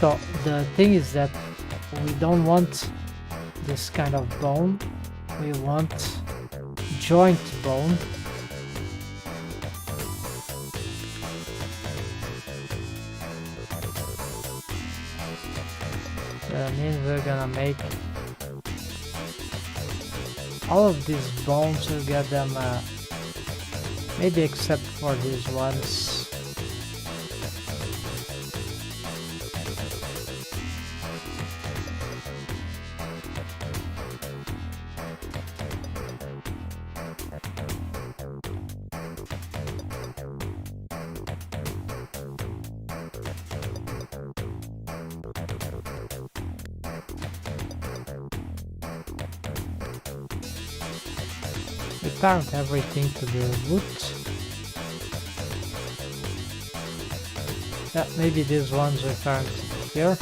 So the thing is that we don't want this kind of bone. We want joint bone. That means we're gonna make all of these bones. We'll get them maybe except for these ones. We parent everything to the root. Yeah, maybe these ones we parent here.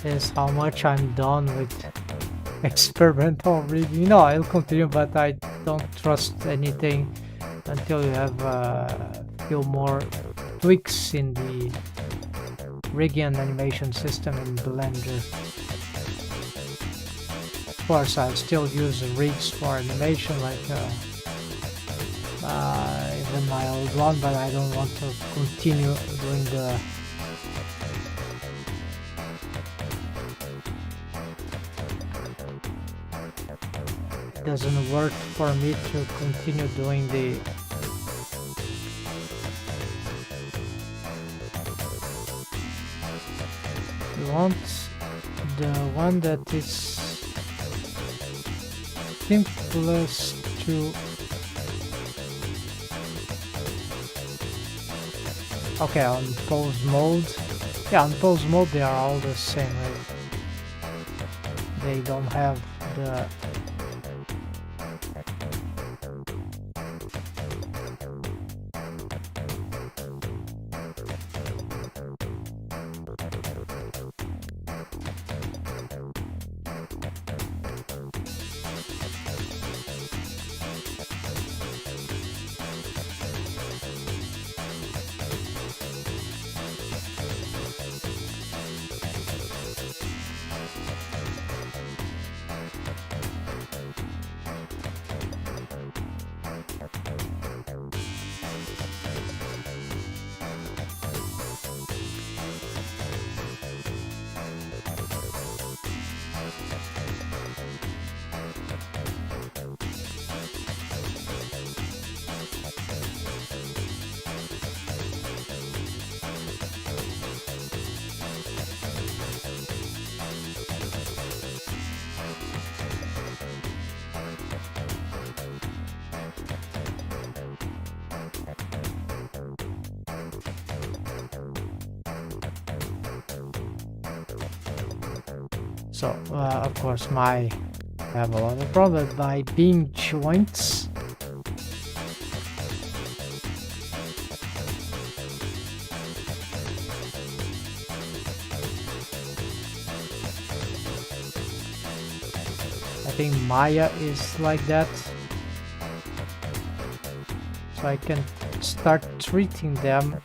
Is how much I'm done with experimental rigging. No, I'll continue, but I don't trust anything until you have a few more tweaks in the rigging and animation system in Blender. Of course, I'll still use rigs for animation, like even my old one, but I don't want to continue doing the doesn't work for me to continue doing the we want the one that is simplest to okay. On pose mode, yeah, on pose mode they are all the same, right? They don't have the so of course I have a lot of problems by being joints. I think Maya is like that, so I can start treating them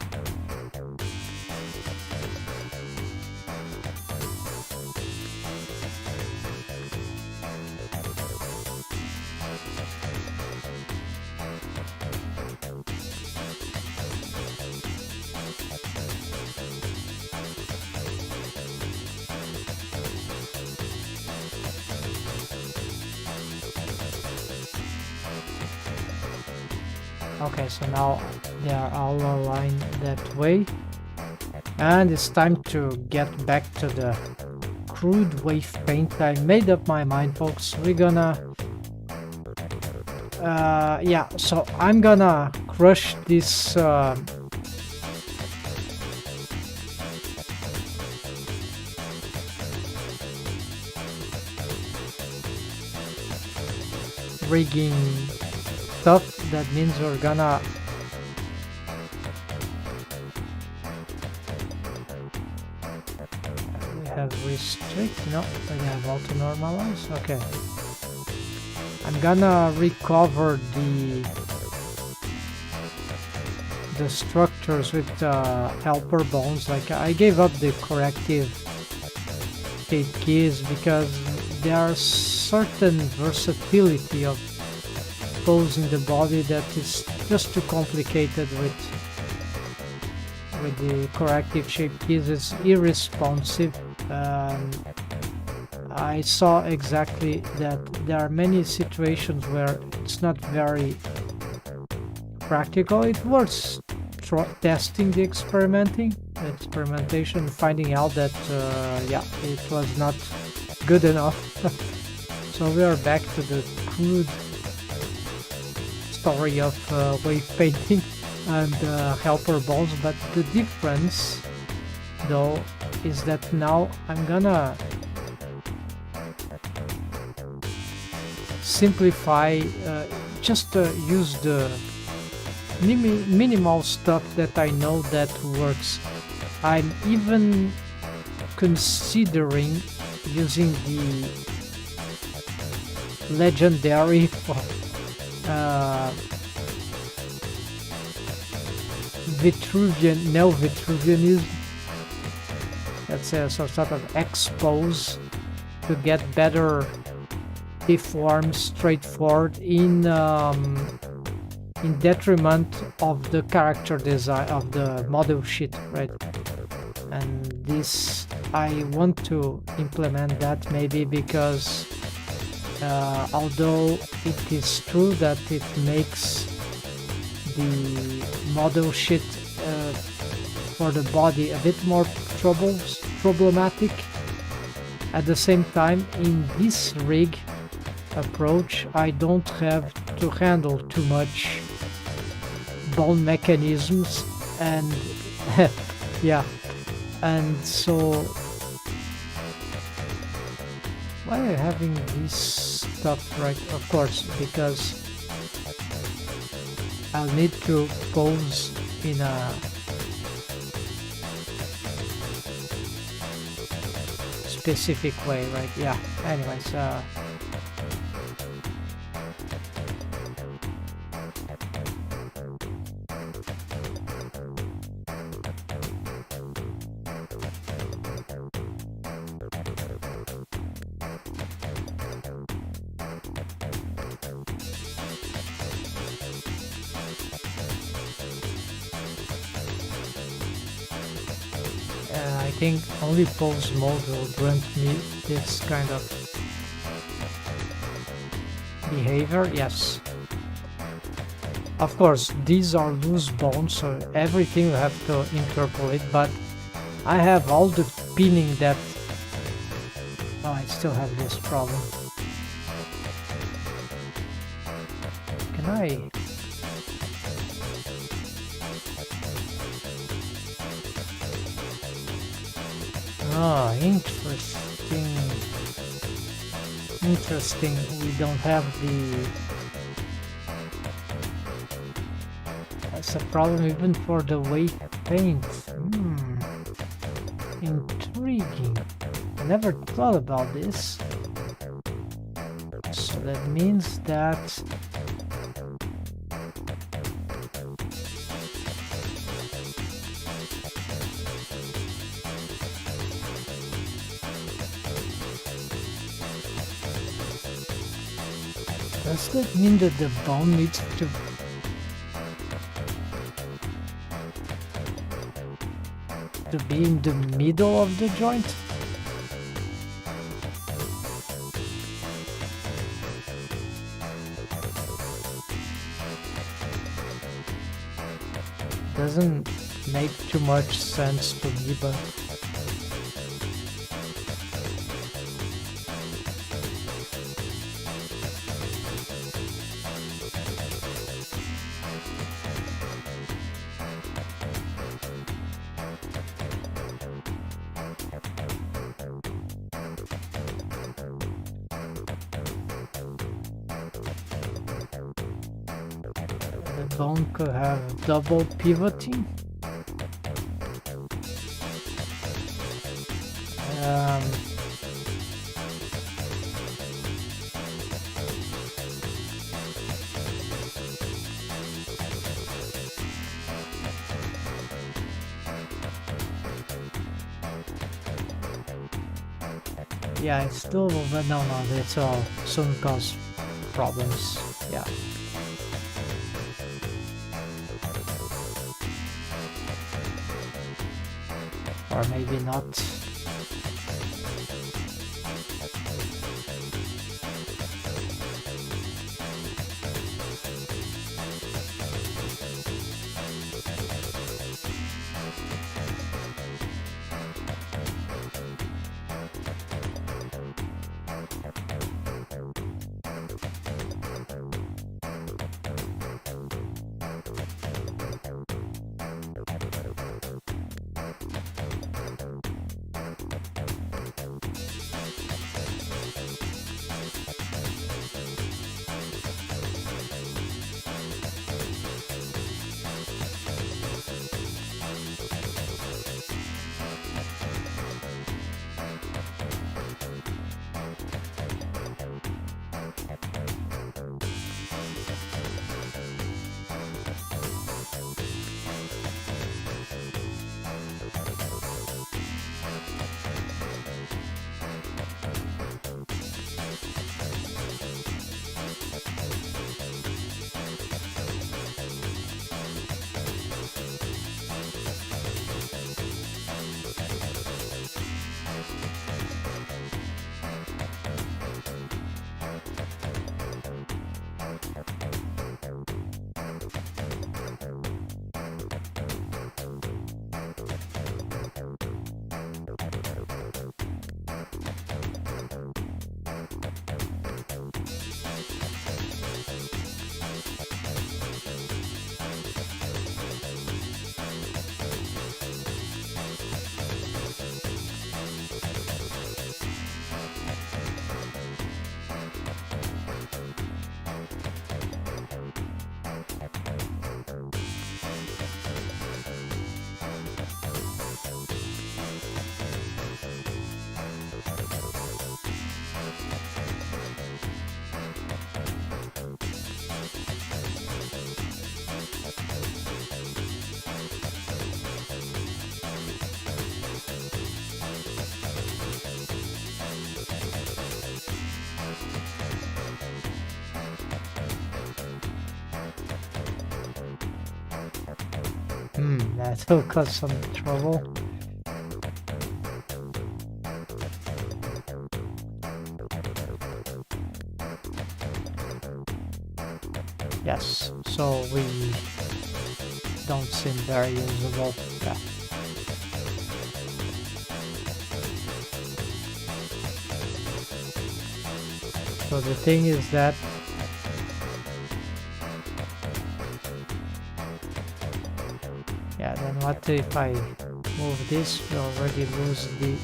okay, so now they are all aligned that way, and it's time to get back to the crude wave paint. I made up my mind, folks. We're gonna yeah, so I'm gonna crush this rigging stuff. That means we're gonna have restrict, no, we have auto normalize. Okay, I'm gonna recover the structures with helper bones. Like, I gave up the corrective shape keys because there are certain versatility of posing the body that is just too complicated with the corrective shape keys. It's irresponsive. I saw exactly that there are many situations where it's not very practical. It was testing the experimentation, finding out that yeah, it was not good enough. So we are back to the crude story of wave painting and helper balls. But the difference though is that now I'm gonna simplify, just use the minimal stuff that I know that works. I'm even considering using the legendary Vitruvian, neo-Vitruvianism. That's a sort of expose to get better deformed, straightforward in detriment of the character design of the model sheet, right? And this, I want to implement that, maybe because although it is true that it makes the model sheet for the body a bit more problematic, at the same time in this rig approach I don't have to handle too much bone mechanisms and yeah, and so why are you having this stuff, right? Of course, because I'll need to pose in a specific way, right? Yeah, anyways, I think only pose mode will grant me this kind of behavior. Yes, of course these are loose bones, so everything will have to interpolate, but I have all the pinning that... Oh, I still have this problem. Can I... Oh, interesting. Interesting, we don't have the... That's a problem even for the wave paint. Intriguing. I never thought about this. So that means that... Does that mean that the bone needs to be in the middle of the joint? Doesn't make too much sense to me, but bone could have double pivoting. Yeah, it's still, but no, it's all soon cause problems. Yeah. Or maybe not. That will cause some trouble. Yes, so we don't seem very usable. Yeah. So the thing is that then what if I move this? We already lose the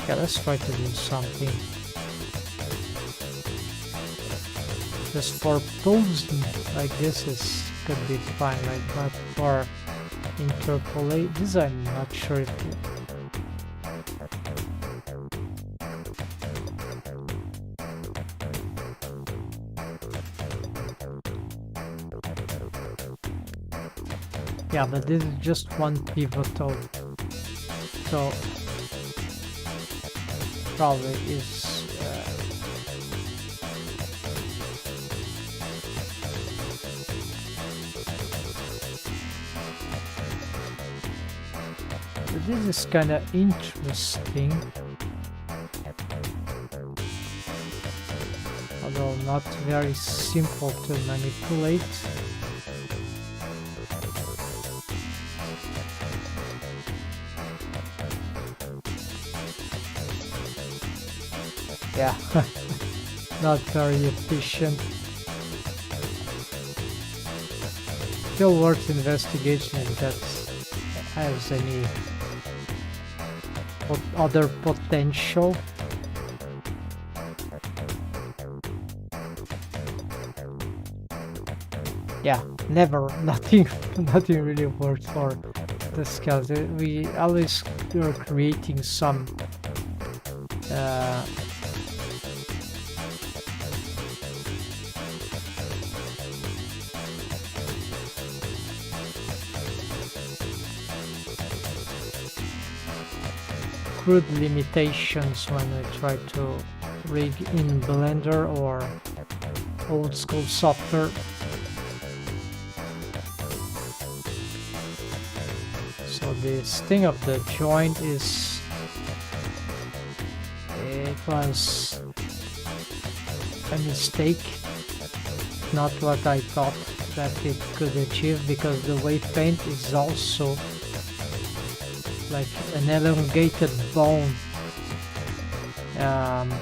yeah, let's try to do something. Just for pulls like this is could be fine, right? But for interpolate this, I'm not sure if yeah, but this is just one pivotal, so probably is this is kind of interesting, although not very simple to manipulate. Yeah, not very efficient. still worth investigation if that has any other potential. Yeah, never, nothing really worked for the skeleton. We always are creating some crude limitations when we try to rig in Blender or old school software. So this thing of the joint is, it was a mistake, not what I thought that it could achieve, because the wave paint is also like an elongated bone. And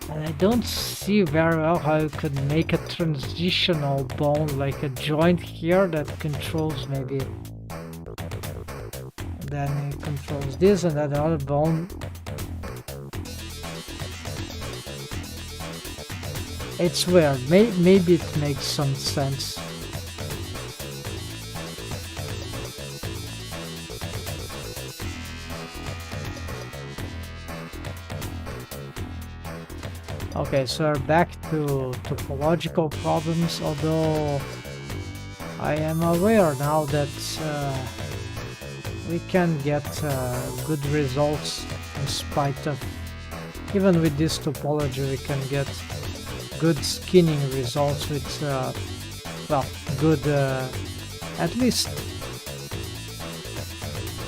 I don't see very well how you could make a transitional bone, like a joint here that controls maybe, then it controls this, and that other bone. It's weird. Maybe it makes some sense. Okay, so we're back to topological problems, although I am aware now that we can get good results in spite of, even with this topology we can get good skinning results with, well, good, at least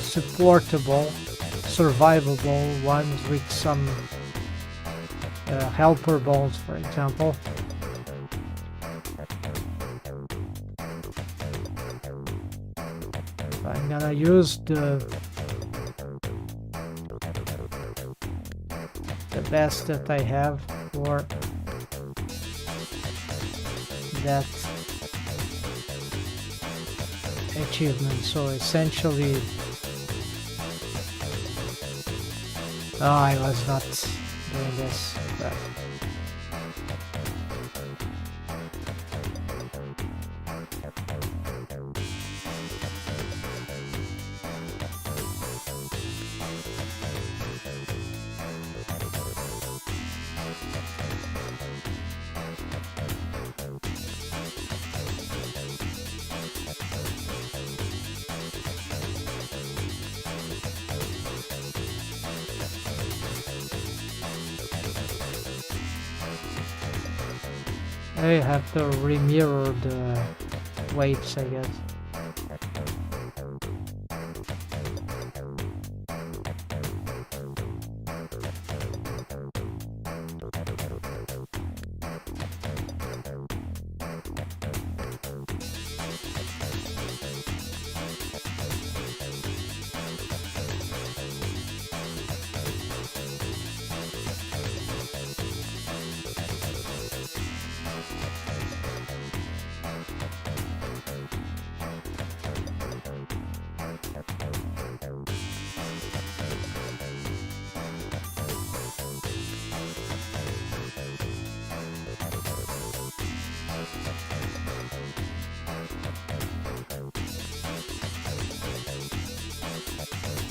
supportable, survivable ones with some helper bones, for example. I'm gonna use the best that I have for that achievement. So essentially, I was not doing this, but I have to remirror the waves, I guess.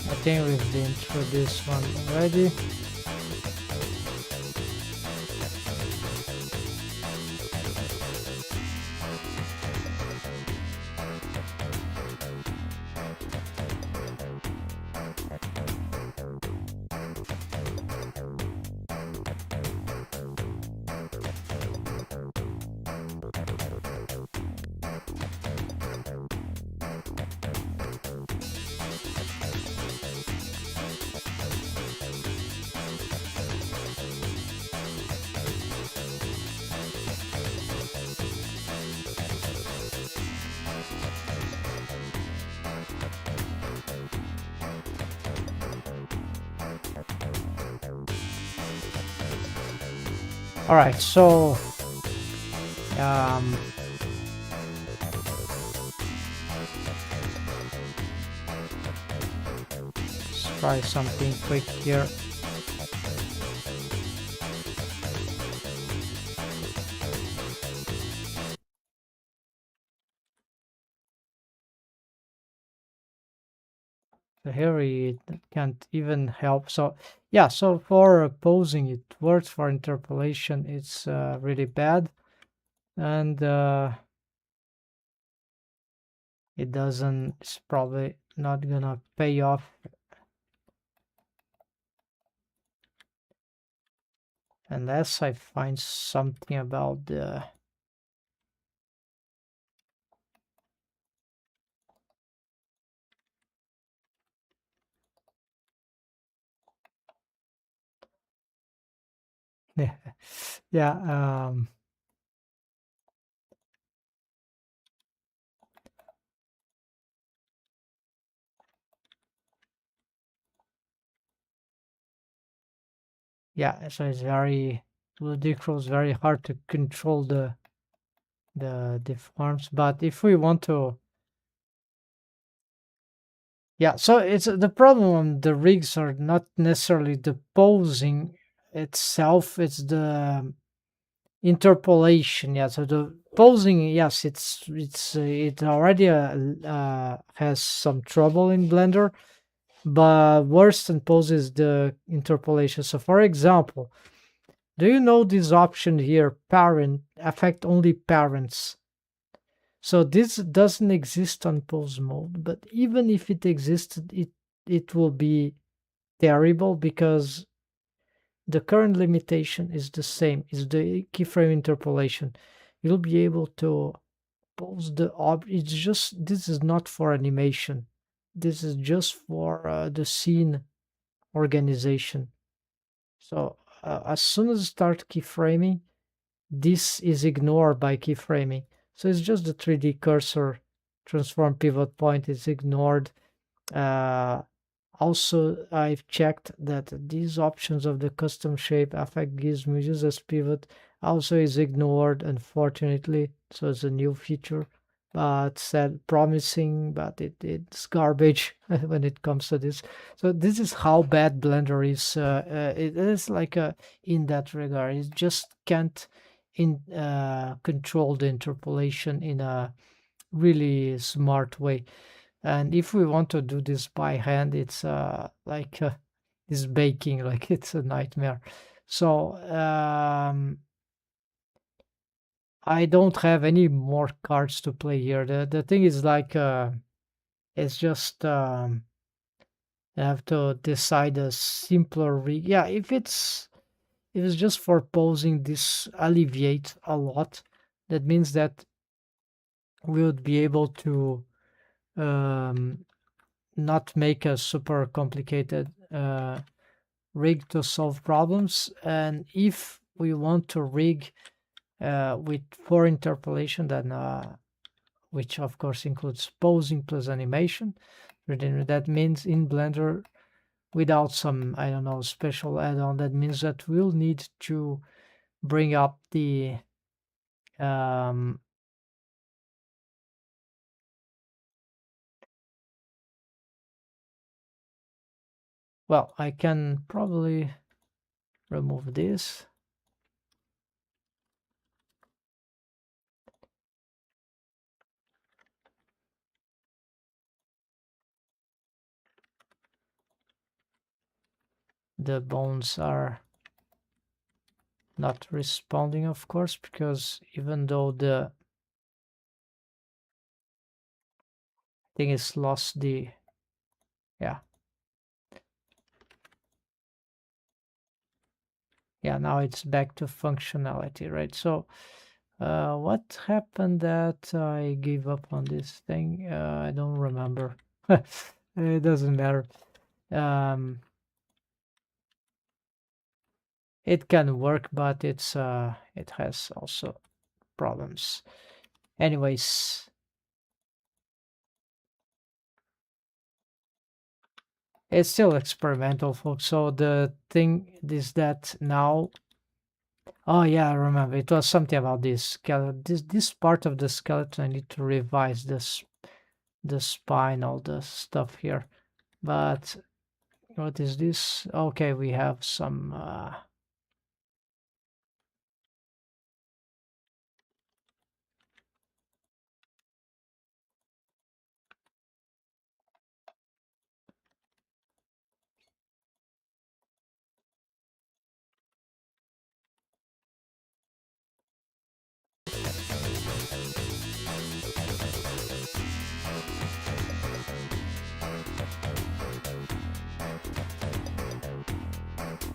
I think we've been through this one already. Alright, so Um, let's try something quick here. So here it can't even help. So yeah, so for posing it works, for interpolation it's really bad, and it doesn't, it's probably not gonna pay off unless I find something about the yeah. Yeah, so it's very ludicrous, very hard to control the forms. But if we want to, yeah, so it's the problem on the rigs are not necessarily the posing itself, it's the interpolation. Yeah, so the posing, yes, it already has some trouble in Blender, but worse than pose is the interpolation. So for example, do you know this option here, parent, affect only parents? So this doesn't exist on pose mode, but even if it existed, it will be terrible because the current limitation is the same, is the keyframe interpolation. You'll be able to pose the object. It's just, this is not for animation. This is just for the scene organization. So as soon as you start keyframing, this is ignored by keyframing. So it's just the 3D cursor transform pivot point is ignored. Uh, Also, I've checked that these options of the custom shape affect gizmo user's pivot also is ignored, unfortunately. So it's a new feature, but said promising, but it's garbage when it comes to this. So this is how bad Blender is. It is like in that regard, it just can't control the interpolation in a really smart way. And if we want to do this by hand, it's like this baking, like it's a nightmare. So I don't have any more cards to play here. The thing is like it's just I have to decide a simpler rig. Yeah, if it's just for posing, this alleviate a lot. That means that we would be able to um, not make a super complicated rig to solve problems. And if we want to rig with for interpolation, then which of course includes posing plus animation, then that means in Blender without some, I don't know, special add-on, that means that we'll need to bring up the um, well, I can probably remove this. The bones are not responding, of course, because even though the thing is lost the, yeah, now it's back to functionality, right? So what happened that I gave up on this thing? I don't remember. It doesn't matter. um it can work, but it has also problems. Anyways, it's still experimental, folks. So the thing is that now, Oh yeah, I remember. It was something about this skeleton. This part of the skeleton I need to revise this, the spine, all the stuff here. But what is this? Okay, we have some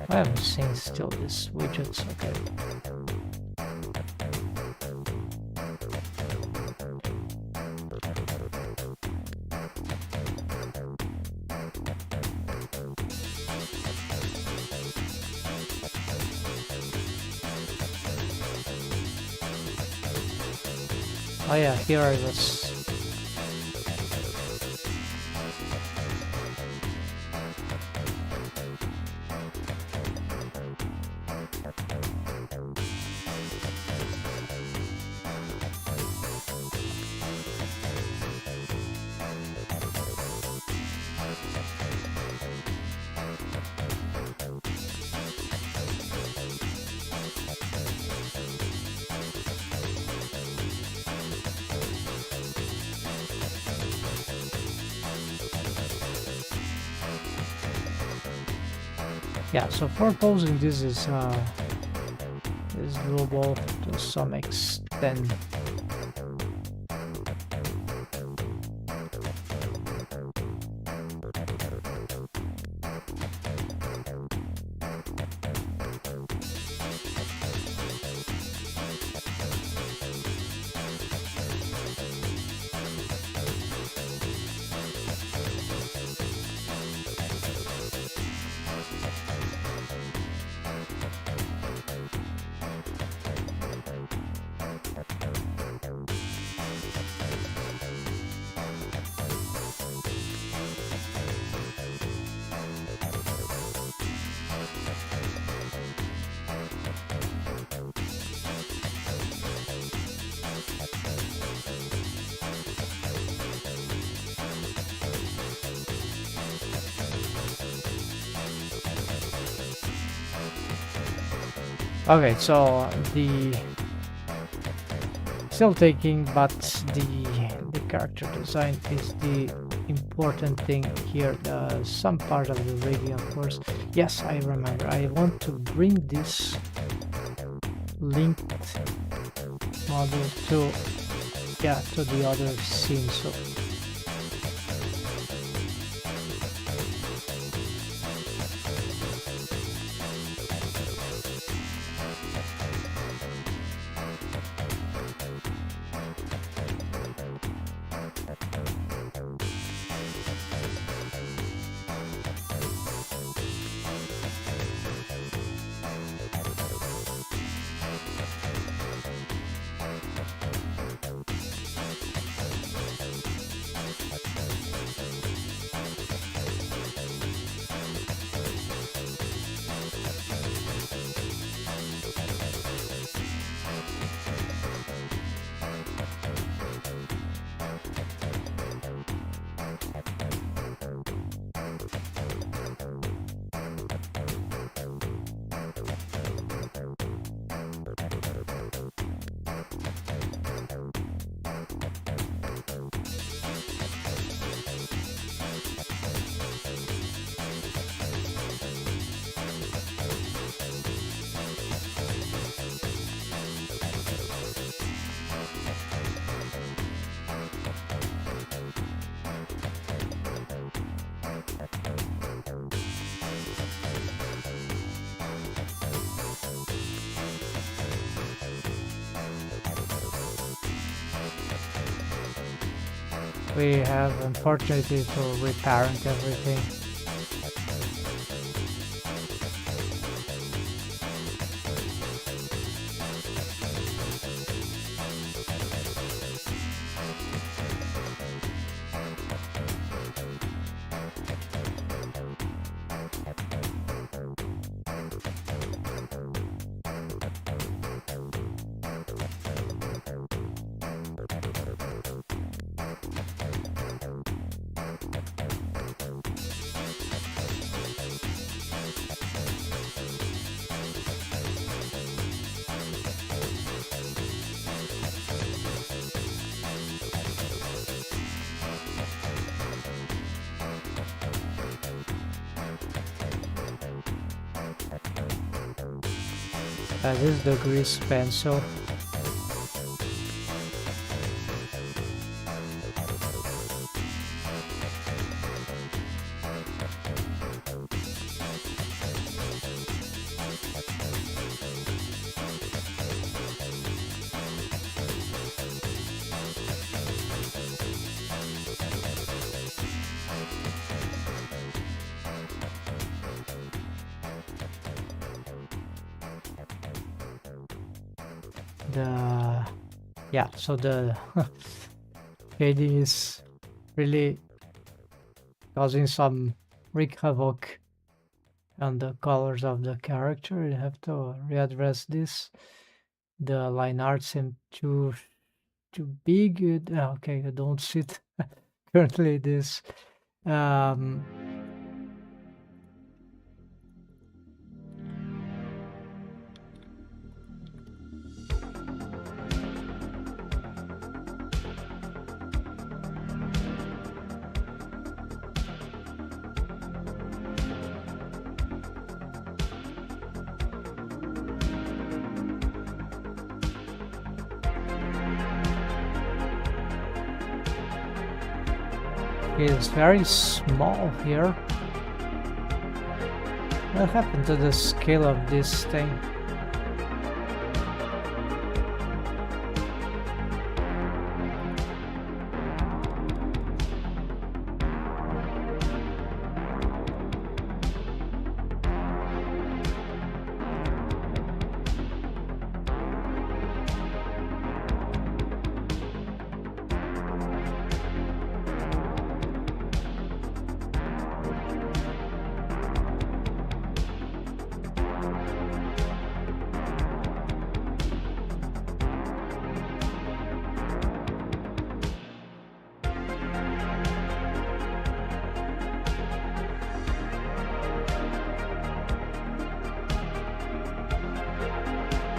I haven't seen still these widgets. Okay. Oh yeah, here I was. Yeah, so proposing this is doable to some extent. Okay, so the still taking, but the character design is the important thing here. Some part of the radio, of course. Yes, I remember. I want to bring this linked model to the other scene. So we have unfortunately to reparent everything. This is the grease pencil. Yeah, so the shading is really causing some wreak havoc on the colors of the character. You have to readdress this. The line art seems too big. Okay, I don't see it currently. This is very small here. What happened to the scale of this thing?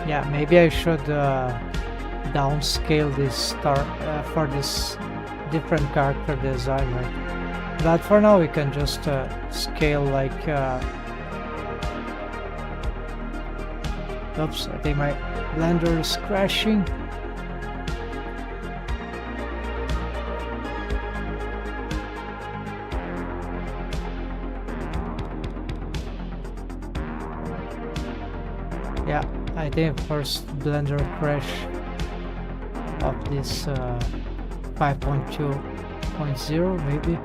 Yeah, maybe I should downscale this star for this different character designer. But for now, we can just scale like. Oops! I think my blender is crashing. Yeah. I think first blender crash of this 5.2.0 maybe,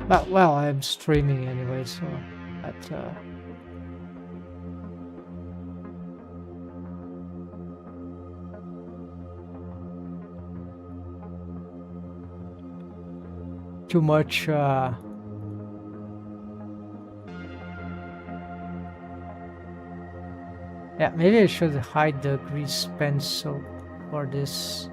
but well, I'm streaming anyway, so that too much yeah, maybe I should hide the grease pencil for this.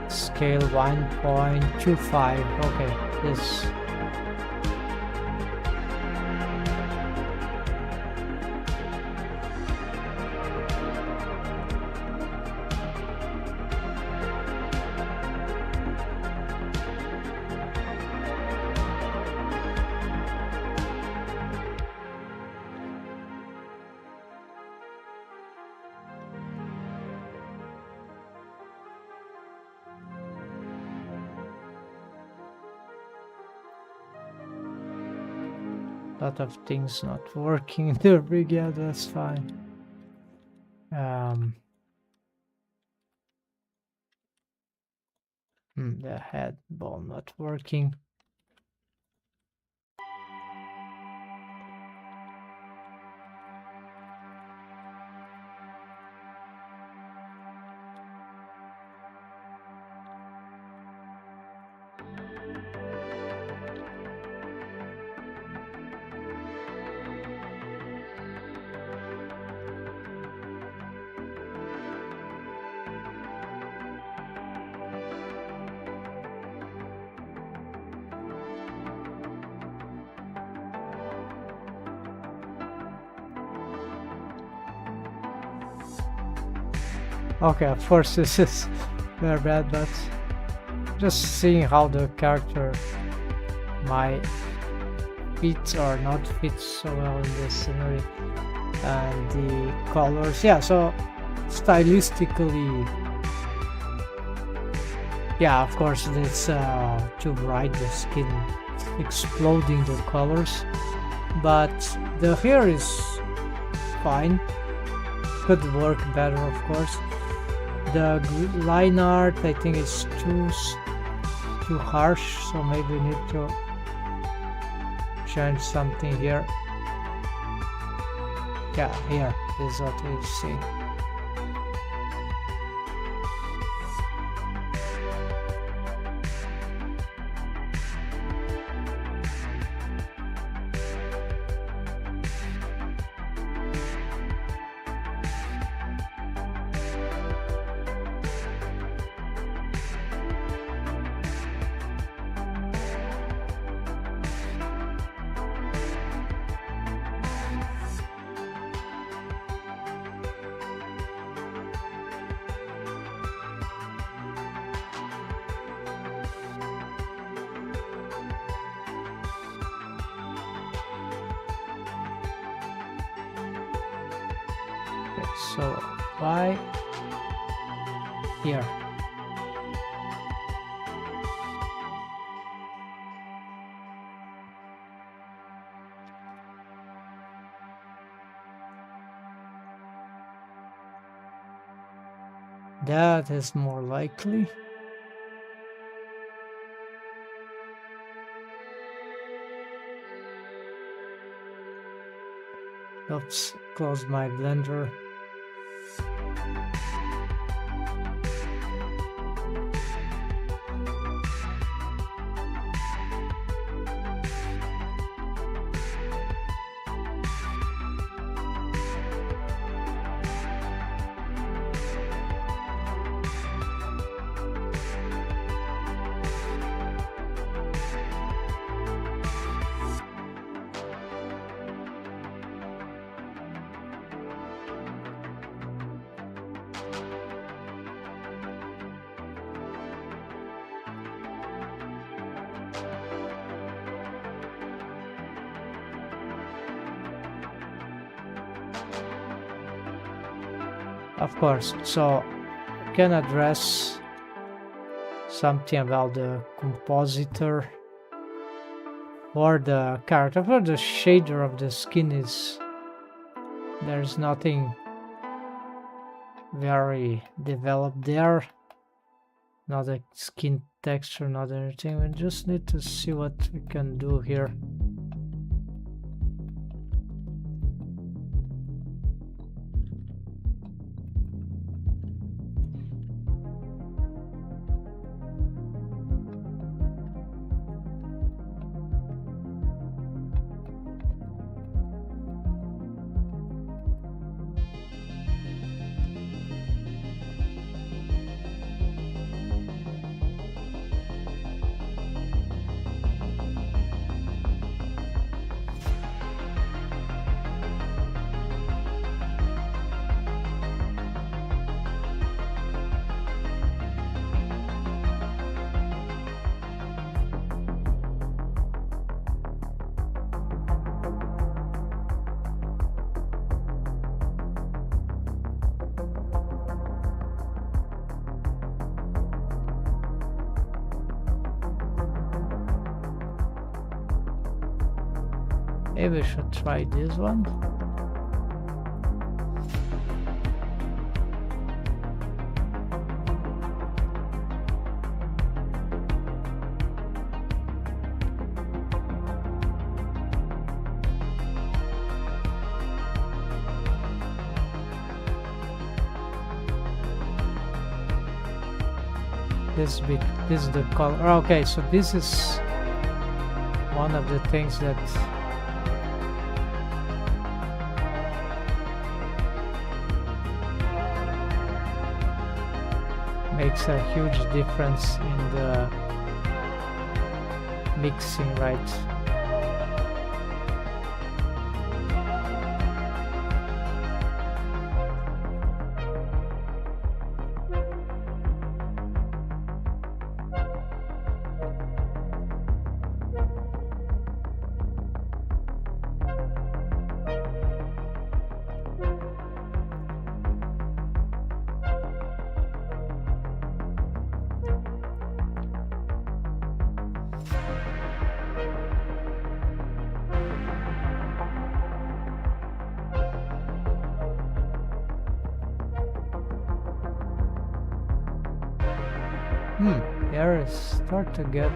Scale 1.25. Okay, this. Lot of things not working in the rig. Yeah, that's fine. The head ball not working. Okay, of course this is very bad, but just seeing how the character might fit or not fit so well in this scenery, and the colors. Yeah, so stylistically, yeah, of course it's too bright, the skin exploding the colors, but the hair is fine. Could work better, of course. The line art, I think, is too harsh, so maybe we need to change something here. Yeah, here is what we see. So why here? That is more likely. Oops, closed my blender. Of course, so I can address something about the compositor or the character. For the shader of the skin is, there's nothing very developed there, not a skin texture, not anything. We just need to see what we can do here. Maybe we should try this one. This is the color. Okay, so this is one of the things that makes a huge difference in the mixing, right? Here is start to get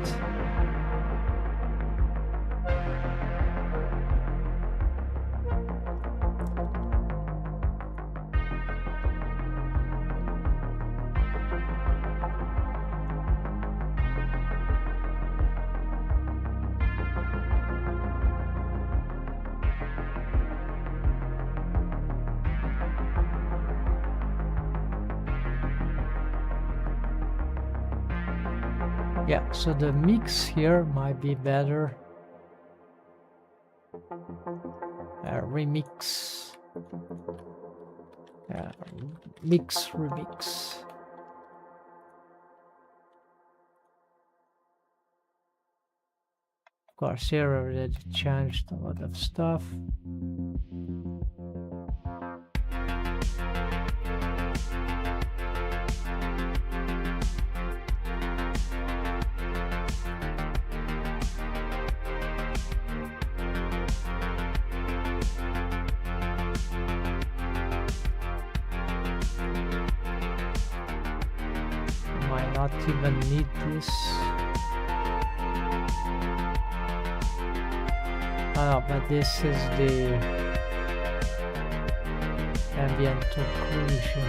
yeah, so the mix here might be better. Remix. Mix, remix. Of course, here I already changed a lot of stuff. Might not even need this. Oh, but this is the ambient occlusion.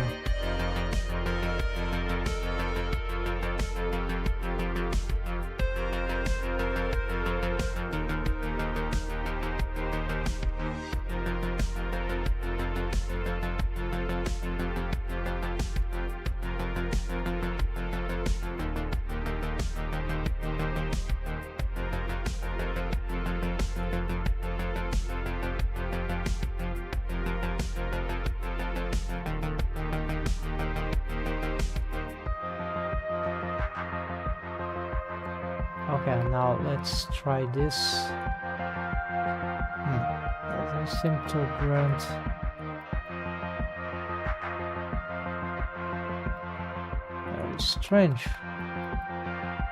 Okay, now let's try this. Doesn't seem to grant. Very strange.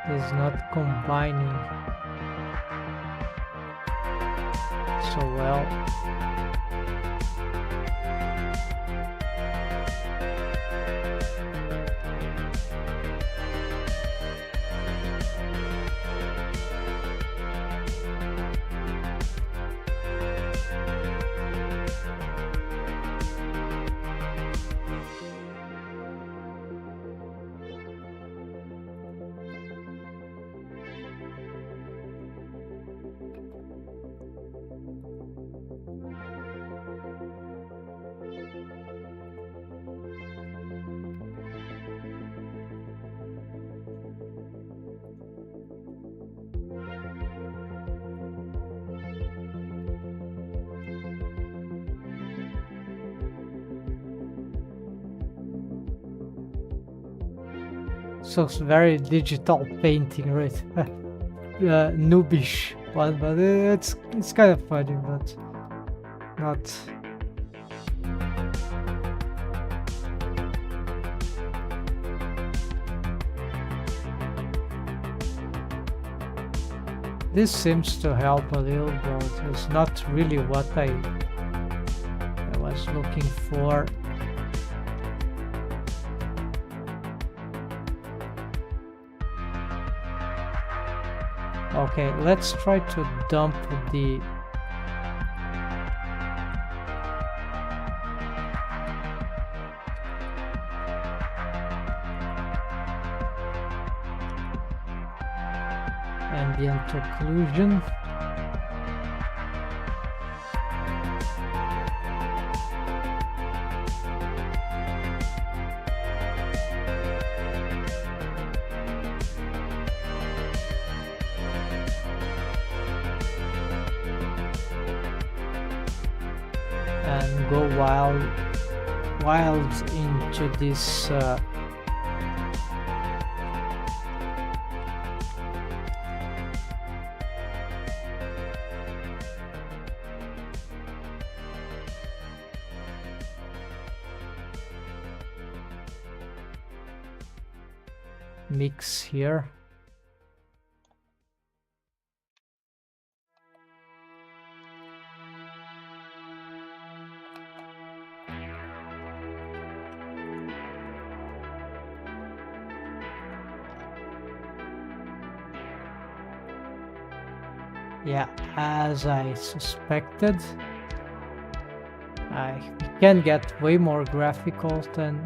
It's not combining so well. So it's very digital painting, right? Noobish one, but it's kind of funny, but not. This seems to help a little, but it's not really what I was looking for. Okay, let's try to dump the ambient occlusion. And go wild into this mix here. Yeah, as I suspected, we can get way more graphical than.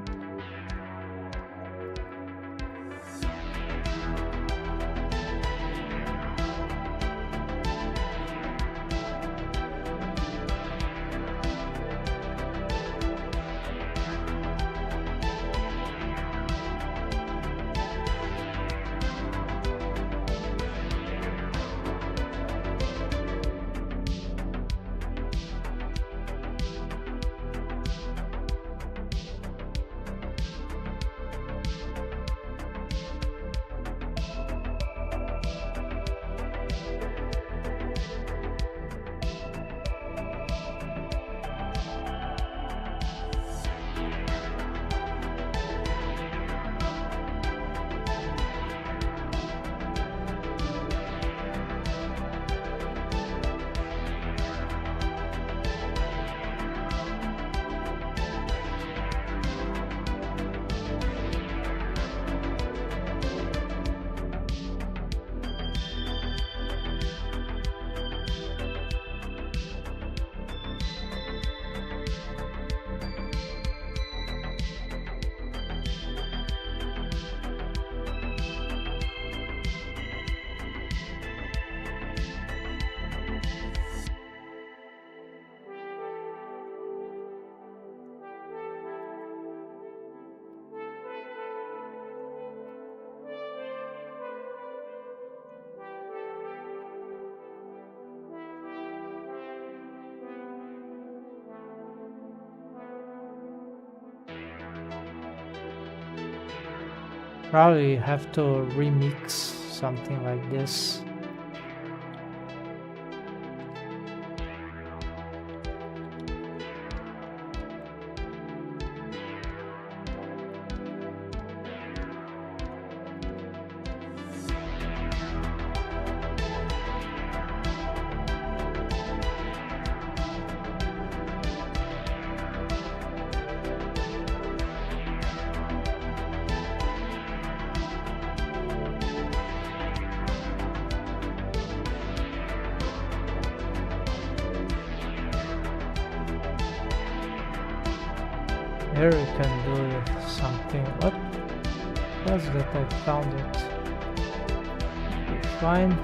Probably have to remix something like this. Here we can do something. What was that? I found it. Fine.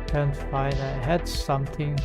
Can't find. I had something.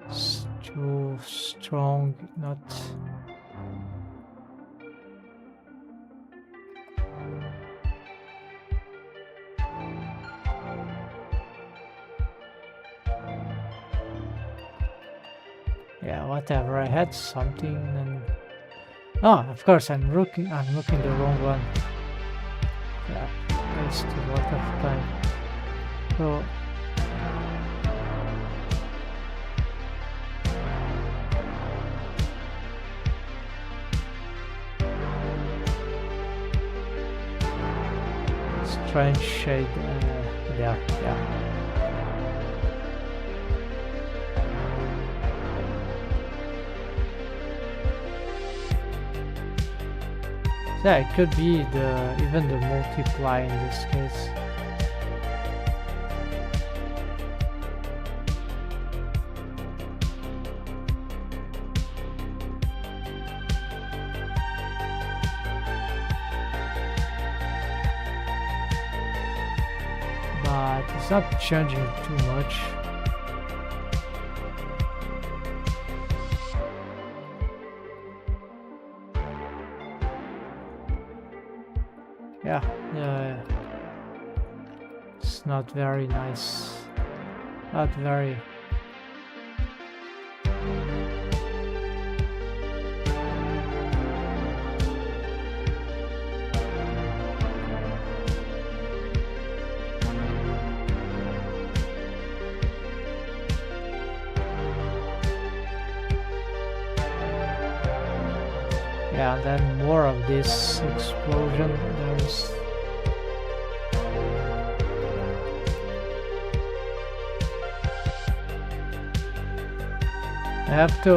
It's too strong, not. Yeah, whatever. I had something and. Oh, of course, I'm looking the wrong one. Yeah, wasted a lot of time. So let's try and shade there. Yeah. Yeah, it could be even the multiply in this case. but it's not changing too much. Yeah, it's not very nice. Not very. Yeah, and then more of this explosion. There's I have to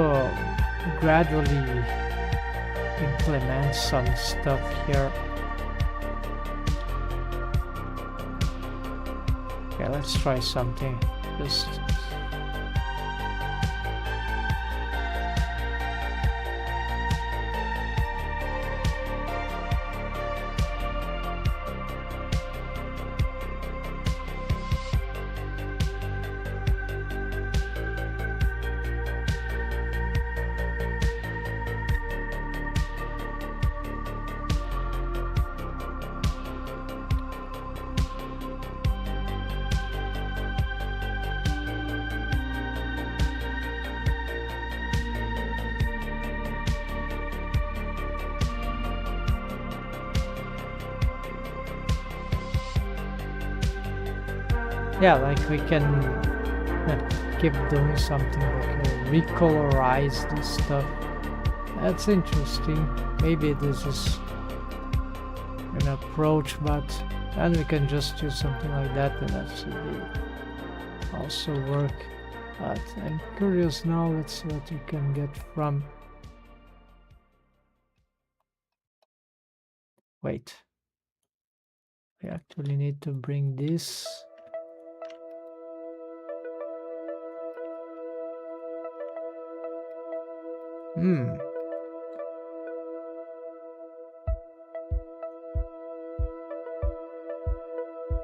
gradually implement some stuff here. Okay, let's try something. Just yeah, like we can keep doing something like recolorize this stuff. That's interesting. Maybe this is an approach, but then we can just use something like that and that should also work. But I'm curious now, let's see what we can get from... Wait. We actually need to bring this...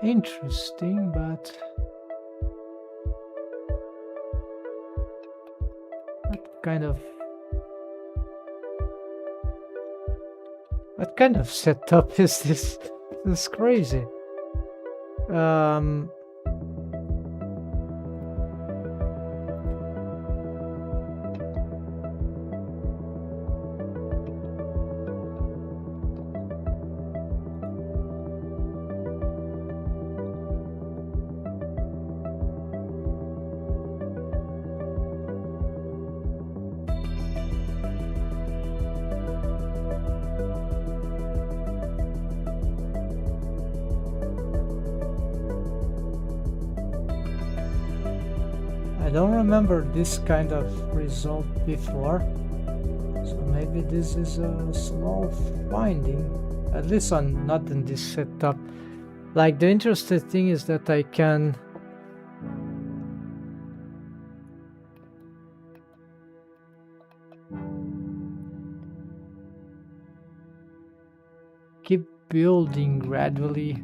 Interesting, but what kind of setup is this? This is crazy. I don't remember this kind of result before, so maybe this is a small finding, at least not in this setup. Like, the interesting thing is that I can keep building gradually.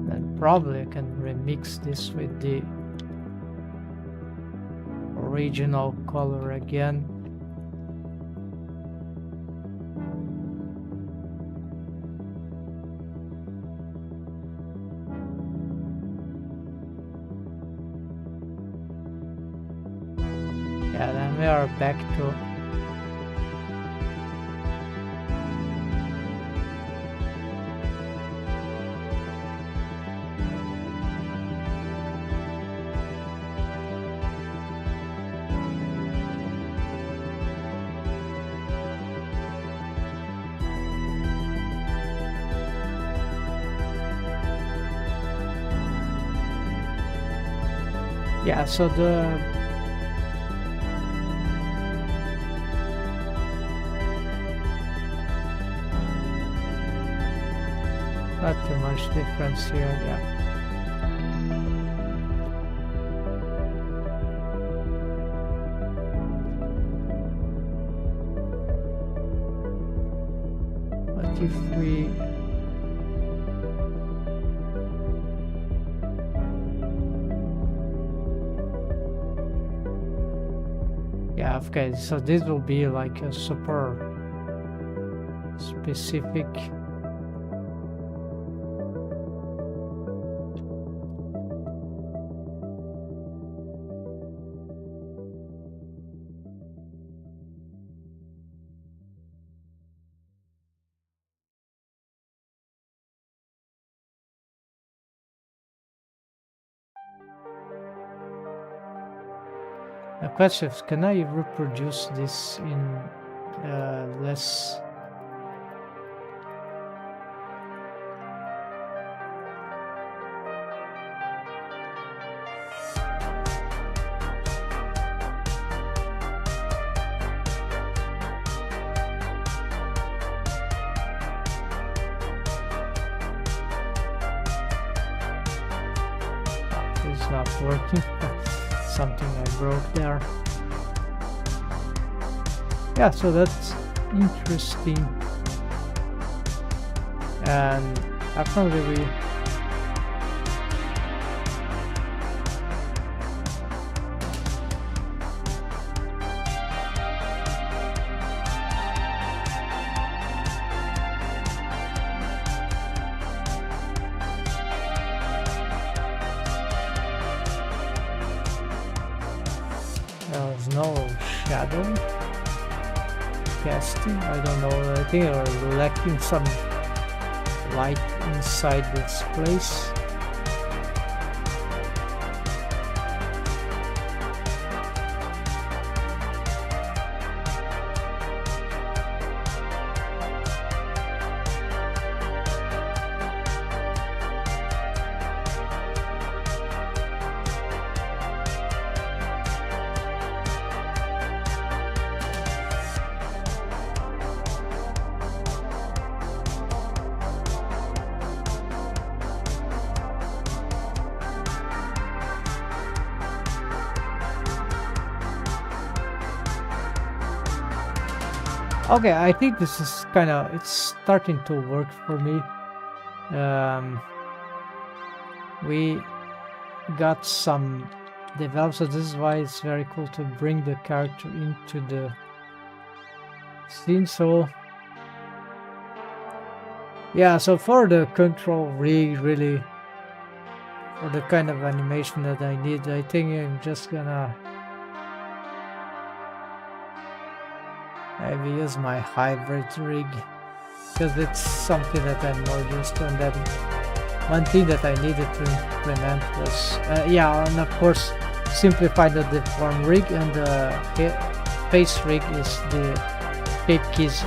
And probably I can remix this with the original color again. Yeah, then we are back to yeah, so not too much difference here, yeah. But if we Yeah, okay, so this will be like a super specific. The question is, can I reproduce this in less? It's not working. Something I broke there. Yeah, so that's interesting. And apparently we there's no shadow casting. I don't know. I think we're lacking some light inside this place. Okay, I think this is kind of, it's starting to work for me. We got some developed, so this is why it's very cool to bring the character into the scene. So yeah, so for the control rig, really, for the kind of animation that I need, I think I'm just gonna maybe use my hybrid rig, because it's something that I'm more used to. And then one thing that I needed to implement was, yeah, and of course simplify the deform rig, and the face rig is the shape keys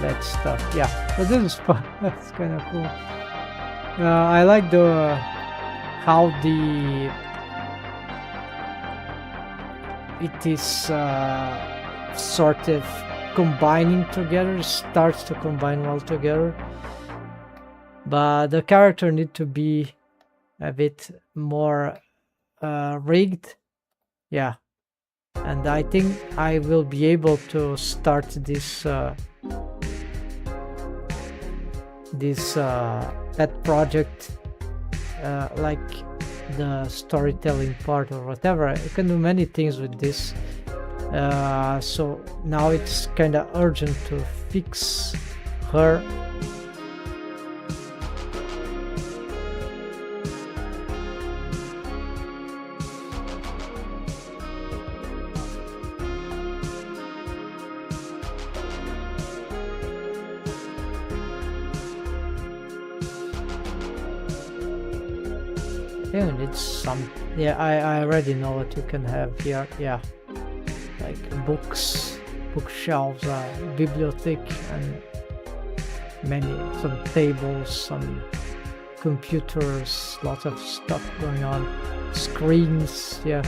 LED stuff. Yeah, so this is fun. That's kind of cool. I like the how it is sort of combining together, starts to combine well together, but the character need to be a bit more rigged. Yeah, and I think I will be able to start this pet project, like the storytelling part or whatever. I can do many things with this. So now it's kind of urgent to fix her. I think we need some. Yeah, I already know what you can have here. Yeah, like books, bookshelves, bibliothèque, and some tables, some computers, lots of stuff going on, screens. Yeah,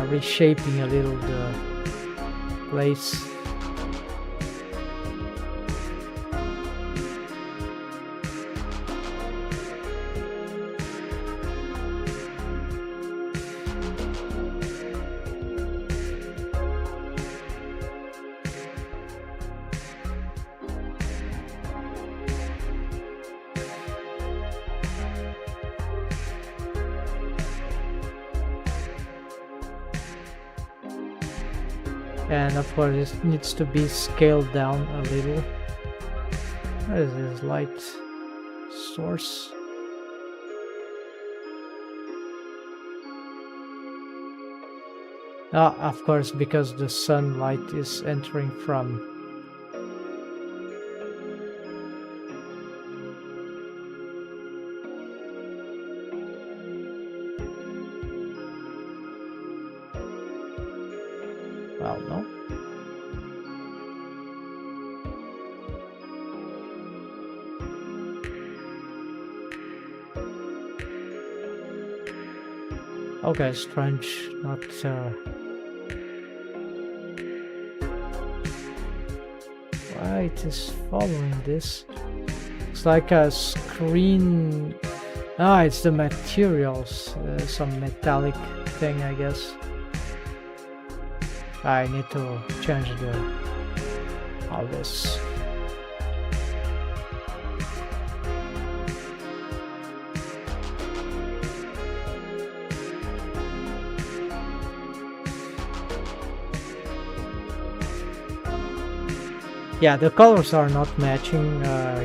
reshaping a little the place. and of course it needs to be scaled down a little. What is this light source? Of course, because the sunlight is entering from well, no. Okay, strange, not why it is following this. It's like a screen. It's the materials, some metallic thing, I guess. I need to change all this. Yeah, the colors are not matching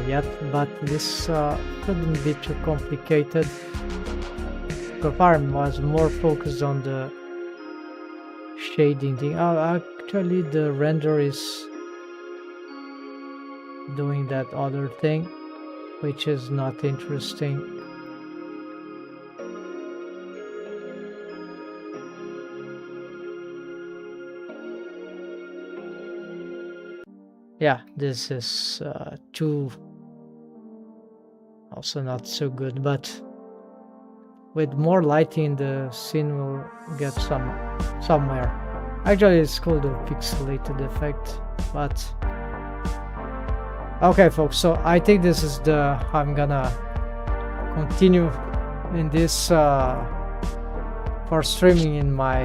yet, but this shouldn't be too complicated. So far I was more focused on the shading thing. Actually the render is doing that other thing, which is not interesting. Yeah, this is too also not so good, but with more lighting the scene will get somewhere. Actually it's called a pixelated effect, but okay folks, so I think this is I'm gonna continue in this for streaming in my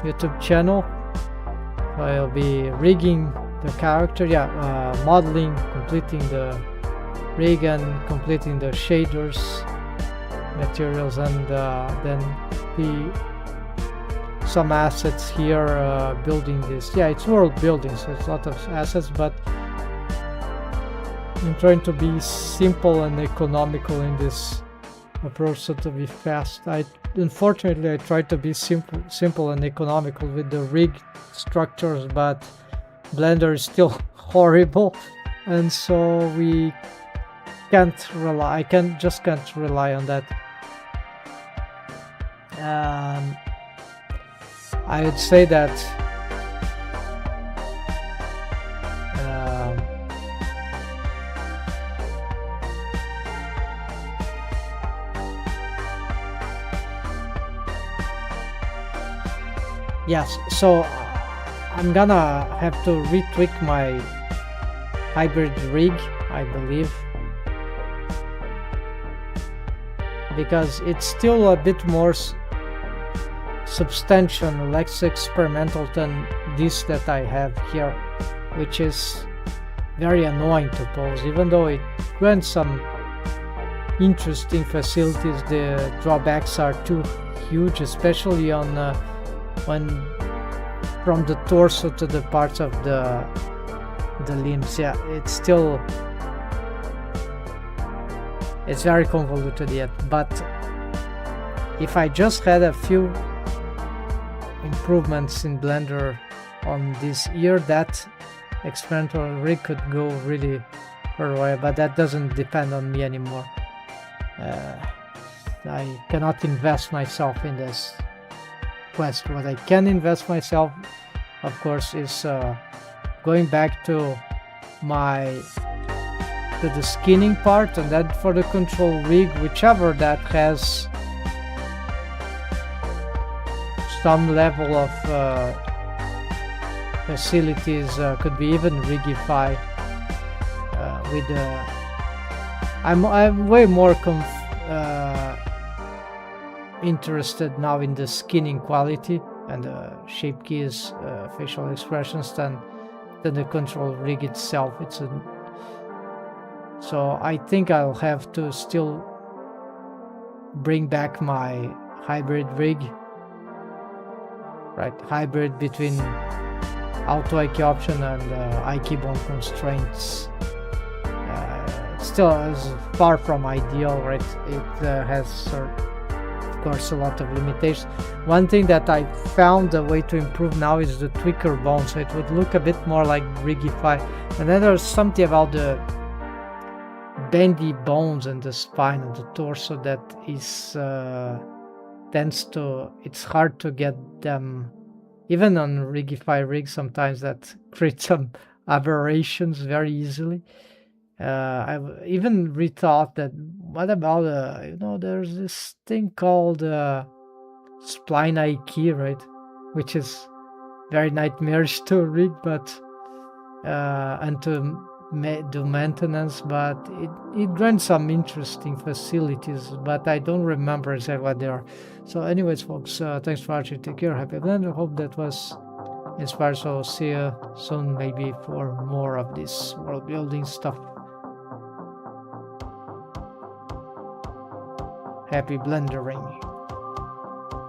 YouTube channel. So I'll be rigging the character, modeling, completing the rig and completing the shaders, materials, and then some assets here, building this. Yeah, it's world building, so it's a lot of assets, but I'm trying to be simple and economical in this approach, so to be fast. Unfortunately I tried to be simple and economical with the rig structures, but Blender is still horrible, and so we can't rely. I just can't rely on that. I would say that yes. So I'm gonna have to retweak my hybrid rig, I believe, because it's still a bit more substantial, less experimental than this that I have here, which is very annoying to pose. Even though it grants some interesting facilities, the drawbacks are too huge, especially on when from the torso to the parts of the limbs. Yeah, it's very convoluted yet, but if I just had a few improvements in Blender on this ear, that experimental rig could go really for a while, but that doesn't depend on me anymore. I cannot invest myself in this quest. What I can invest myself, of course, is going back to the skinning part, and then for the control rig, whichever that has some level of facilities, could be even rigified with I'm way more interested now in the skinning quality and the shape keys, facial expressions than the control rig itself. So I think I'll have to still bring back my hybrid rig, right? Hybrid between auto IK option and IK bond constraints. Still is far from ideal, right? It has of course a lot of limitations. One thing that I found a way to improve now is the tweaker bone, so it would look a bit more like Rigify. And then there's something about the bendy bones and the spine and the torso that is it's hard to get them, even on Rigify rigs sometimes, that create some aberrations very easily. I've even rethought that, what about there's this thing called spline IK, right, which is very nightmarish to rig, but and to do maintenance, but it runs some interesting facilities, but I don't remember exactly what they are. So anyways, folks, thanks for watching. Take care, happy blender. Hope that was inspired. So see you soon, maybe for more of this world building stuff. Happy blendering.